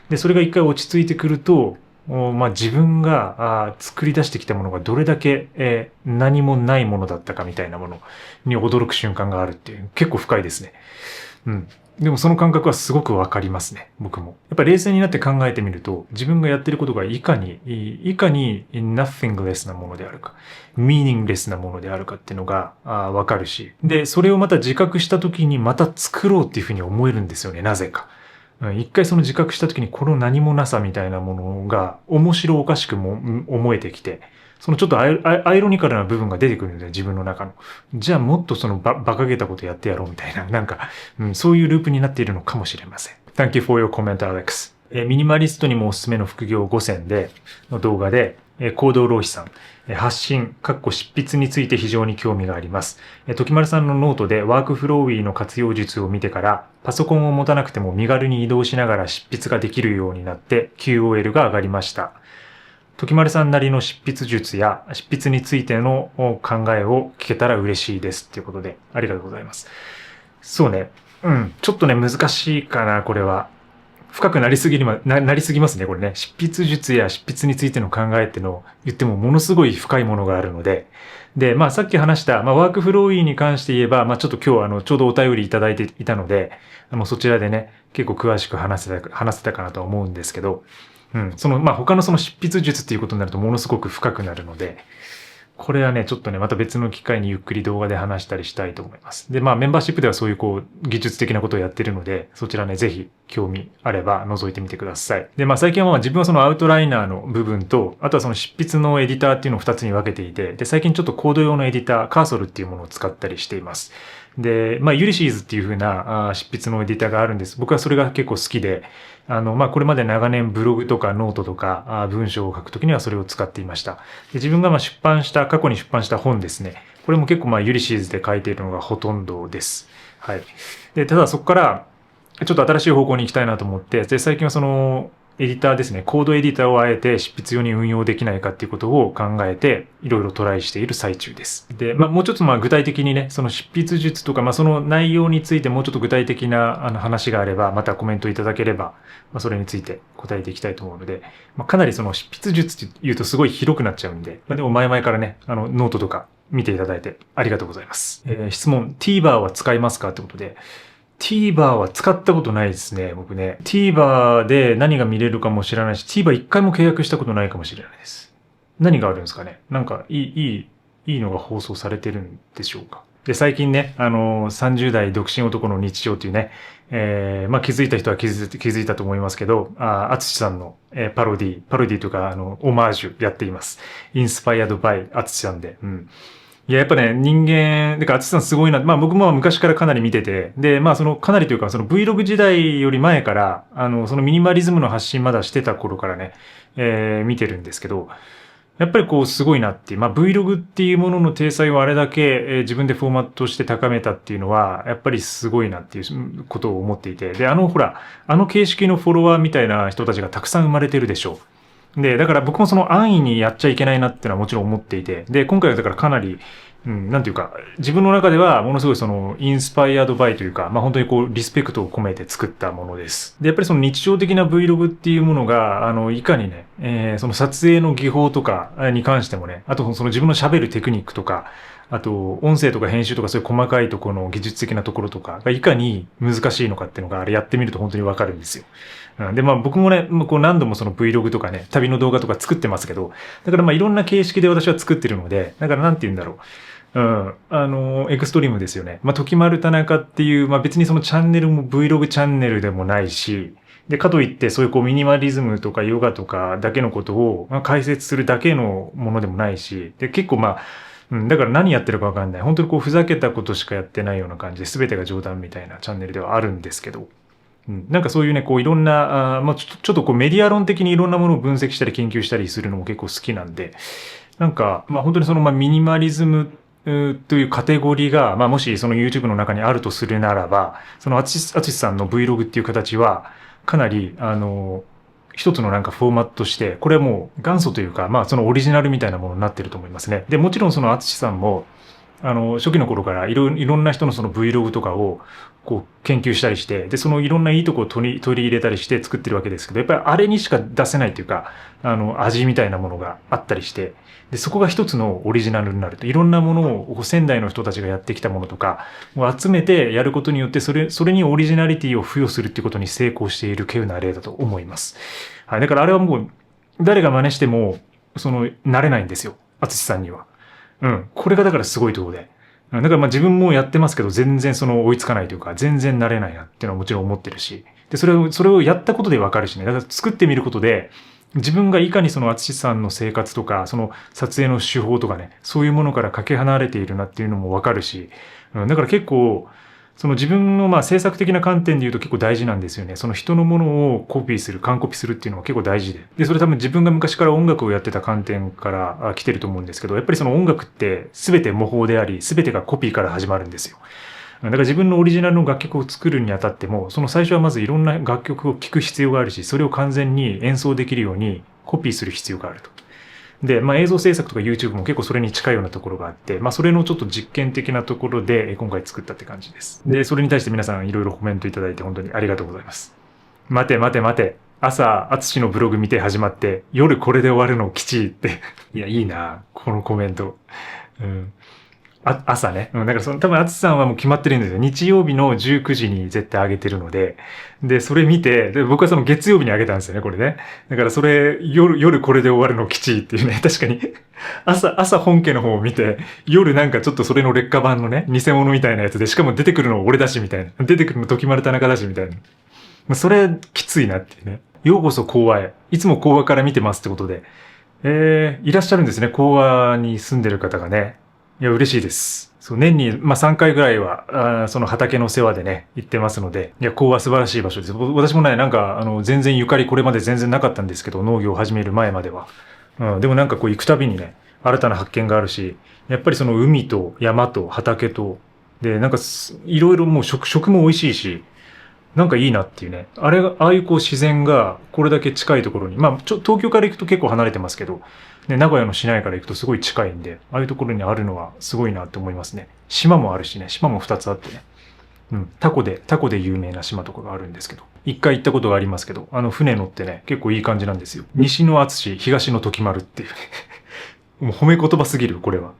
で、それが一回落ち着いてくると、自分が作り出してきたものがどれだけ、何もないものだったかみたいなものに驚く瞬間があるっていう、結構深いですね。でもその感覚はすごくわかりますね、僕も。やっぱり冷静になって考えてみると、自分がやってることがいかに nothingless なものであるか、meaningless なものであるかっていうのがわかるし、で、それをまた自覚した時にまた作ろうっていうふうに思えるんですよね、なぜか。一回その自覚した時にこの何もなさみたいなものが面白おかしくも思えてきて、そのちょっとアイロニカルな部分が出てくるんだよ、自分の中の。じゃあもっとその馬鹿げたことやってやろうみたいな、そういうループになっているのかもしれません。Thank you for your comment, Alex. ミニマリストにもおすすめの副業5選の動画で、行動浪費さん、発信、執筆について非常に興味があります。時丸さんのノートでワークフローウィーの活用術を見てから、パソコンを持たなくても身軽に移動しながら執筆ができるようになって QOL が上がりました。時丸さんなりの執筆術や執筆についての考えを聞けたら嬉しいですということでありがとうございます。そうね。ちょっとね、難しいかな、これは。深くなりすぎますね、これね。執筆術や執筆についての考えってのを言ってもものすごい深いものがあるので。で、さっき話した、ワークフローイーに関して言えば、ちょっと今日ちょうどお便りいただいていたので、そちらでね、結構詳しく話せたかなとは思うんですけど、他のその執筆術っていうことになるとものすごく深くなるので、これはね、ちょっとね、また別の機会にゆっくり動画で話したりしたいと思います。で、メンバーシップではそういう技術的なことをやってるので、そちらね、ぜひ興味あれば覗いてみてください。で、最近は自分はそのアウトライナーの部分と、あとはその執筆のエディターっていうのを2つに分けていて、で、最近ちょっとコード用のエディター、カーソルっていうものを使ったりしています。で、ユリシーズっていう風な執筆のエディターがあるんです。僕はそれが結構好きで、これまで長年ブログとかノートとか文章を書くときにはそれを使っていました。で、自分が過去に出版した本ですね。これも結構ユリシーズで書いているのがほとんどです。はい。で、ただそこからちょっと新しい方向に行きたいなと思って、で、最近はそのエディターですね。コードエディターをあえて執筆用に運用できないかっていうことを考えて、いろいろトライしている最中です。で、もうちょっと具体的にね、その執筆術とか、その内容についてもうちょっと具体的な話があれば、またコメントいただければ、それについて答えていきたいと思うので、かなりその執筆術って言うとすごい広くなっちゃうんで、でも前々からね、ノートとか見ていただいてありがとうございます。質問、TVer は使いますかってことで、TVer は使ったことないですね、僕ね。TVer で何が見れるかも知らないし、TVer 一回も契約したことないかもしれないです。何があるんですかね。いいのが放送されてるんでしょうか。で、最近ね、30代独身男の日常というね、気づいた人は気づいたと思いますけど、アツシさんの、パロディとか、オマージュやっています。インスパイアドバイアツシさんで。いや、やっぱね、人間、アツシさんすごいな。僕も昔からかなり見てて、で、かなりというか、その Vlog 時代より前から、そのミニマリズムの発信まだしてた頃からね、見てるんですけど、やっぱりすごいなっていう。Vlog っていうものの体裁をあれだけ、自分でフォーマットして高めたっていうのは、やっぱりすごいなっていうことを思っていて。で、ほら、形式のフォロワーみたいな人たちがたくさん生まれてるでしょう。で、だから僕もその安易にやっちゃいけないなっていうのはもちろん思っていて。で、今回はだからかなり、なんていうか、自分の中ではものすごいそのインスパイアドバイというか、本当にリスペクトを込めて作ったものです。で、やっぱりその日常的な Vlog っていうものが、いかにね、その撮影の技法とかに関してもね、あとその自分の喋るテクニックとか、あと音声とか編集とかそういう細かいところの技術的なところとかがいかに難しいのかっていうのがあれやってみると本当にわかるんですよ。で、僕もね、何度もその Vlog とかね、旅の動画とか作ってますけど、だからいろんな形式で私は作ってるので、だからなんて言うんだろう。エクストリームですよね。時丸田中っていう、別にそのチャンネルも Vlog チャンネルでもないし、で、かといってそういうミニマリズムとかヨガとかだけのことを解説するだけのものでもないし、で、結構だから何やってるかわかんない。本当にふざけたことしかやってないような感じで、全てが冗談みたいなチャンネルではあるんですけど、そういうね、いろんな、ちょっとメディア論的にいろんなものを分析したり研究したりするのも結構好きなんで、本当にそのミニマリズムというカテゴリーが、まあ、もしその YouTube の中にあるとするならば、その淳さんの Vlog っていう形は、かなり、一つのなんかフォーマットとして、これはもう元祖というか、まあそのオリジナルみたいなものになってると思いますね。で、もちろんその淳さんも、初期の頃からいろんな人のその Vlog とかをこう研究したりして、で、そのいろんないいとこを取り入れたりして作ってるわけですけど、やっぱりあれにしか出せないというか、味みたいなものがあったりして、で、そこが一つのオリジナルになると。いろんなものを仙台の人たちがやってきたものとかを集めてやることによって、それにオリジナリティを付与するっていうことに成功している稀有な例だと思います。はい。だからあれはもう、誰が真似しても、慣れないんですよ。淳さんには。うん。これがだからすごいところで。だからまあ自分もやってますけど、全然追いつかないというか、全然慣れないなっていうのはもちろん思ってるし。で、それをやったことでわかるしね。だから作ってみることで、自分がいかにその淳さんの生活とか、その撮影の手法とかね、そういうものからかけ離れているなっていうのもわかるし、だから結構、その自分のまあ制作的な観点で言うと結構大事なんですよね。その人のものをコピーする、完コピするっていうのは結構大事で。で、それ多分自分が昔から音楽をやってた観点から来てると思うんですけど、やっぱりその音楽って全て模倣であり、全てがコピーから始まるんですよ。だから自分のオリジナルの楽曲を作るにあたっても、その最初はまずいろんな楽曲を聴く必要があるし、それを完全に演奏できるようにコピーする必要があると。で、まあ映像制作とか YouTube も結構それに近いようなところがあって、まあそれのちょっと実験的なところで今回作ったって感じです。で、それに対して皆さんいろいろコメントいただいて本当にありがとうございます。待て。朝、淳のブログ見て始まって、夜これで終わるのきちいって。いや、いいなこのコメント。うん。朝ね。だから多分淳さんはもう決まってるんですよ。日曜日の19時に絶対上げてるので。で、それ見て、で、僕はその月曜日に上げたんですよね、これね。だから夜これで終わるのきちいっていうね。確かに朝本家の方を見て、夜なんかちょっとそれの劣化版のね、偽物みたいなやつで、しかも出てくるの俺だしみたいな。出てくるの時丸田中だしみたいな。それきついなっていうね。ようこそ講和へ。いつも講和から見てますってことで。いらっしゃるんですね。講和に住んでる方がね。いや、嬉しいです。年に、まあ、3回ぐらいは、その畑の世話でね、行ってますので、いや、ここは素晴らしい場所です。私もね、なんか、全然ゆかりこれまで全然なかったんですけど、農業を始める前までは。でもなんかこう行くたびにね、新たな発見があるし、やっぱりその海と山と畑と、で、なんか、いろいろもう食も美味しいし、なんかいいなっていうね。ああいうこう自然がこれだけ近いところに、まあ、東京から行くと結構離れてますけど、ね、名古屋の市内から行くとすごい近いんで、ああいうところにあるのはすごいなって思いますね。島もあるしね、島も2つあってね。タコで有名な島とかがあるんですけど、一回行ったことがありますけど、船乗ってね、結構いい感じなんですよ。西の淳、東の時丸っていうね。もう褒め言葉すぎる、これは。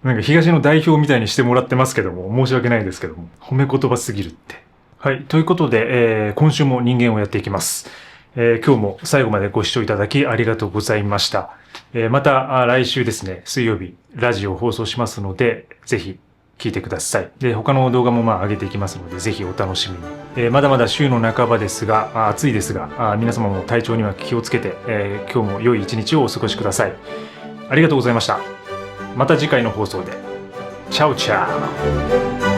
なんか東の代表みたいにしてもらってますけども、申し訳ないですけども、褒め言葉すぎるって。はい。ということで、今週も人間をやっていきます。今日も最後までご視聴いただきありがとうございました。また来週ですね、水曜日、ラジオを放送しますので、ぜひ聞いてください。で、他の動画も上げていきますので、ぜひお楽しみに。まだまだ週の半ばですが、暑いですが、皆様も体調には気をつけて、今日も良い一日をお過ごしください。ありがとうございました。また次回の放送で。チャオチャオ。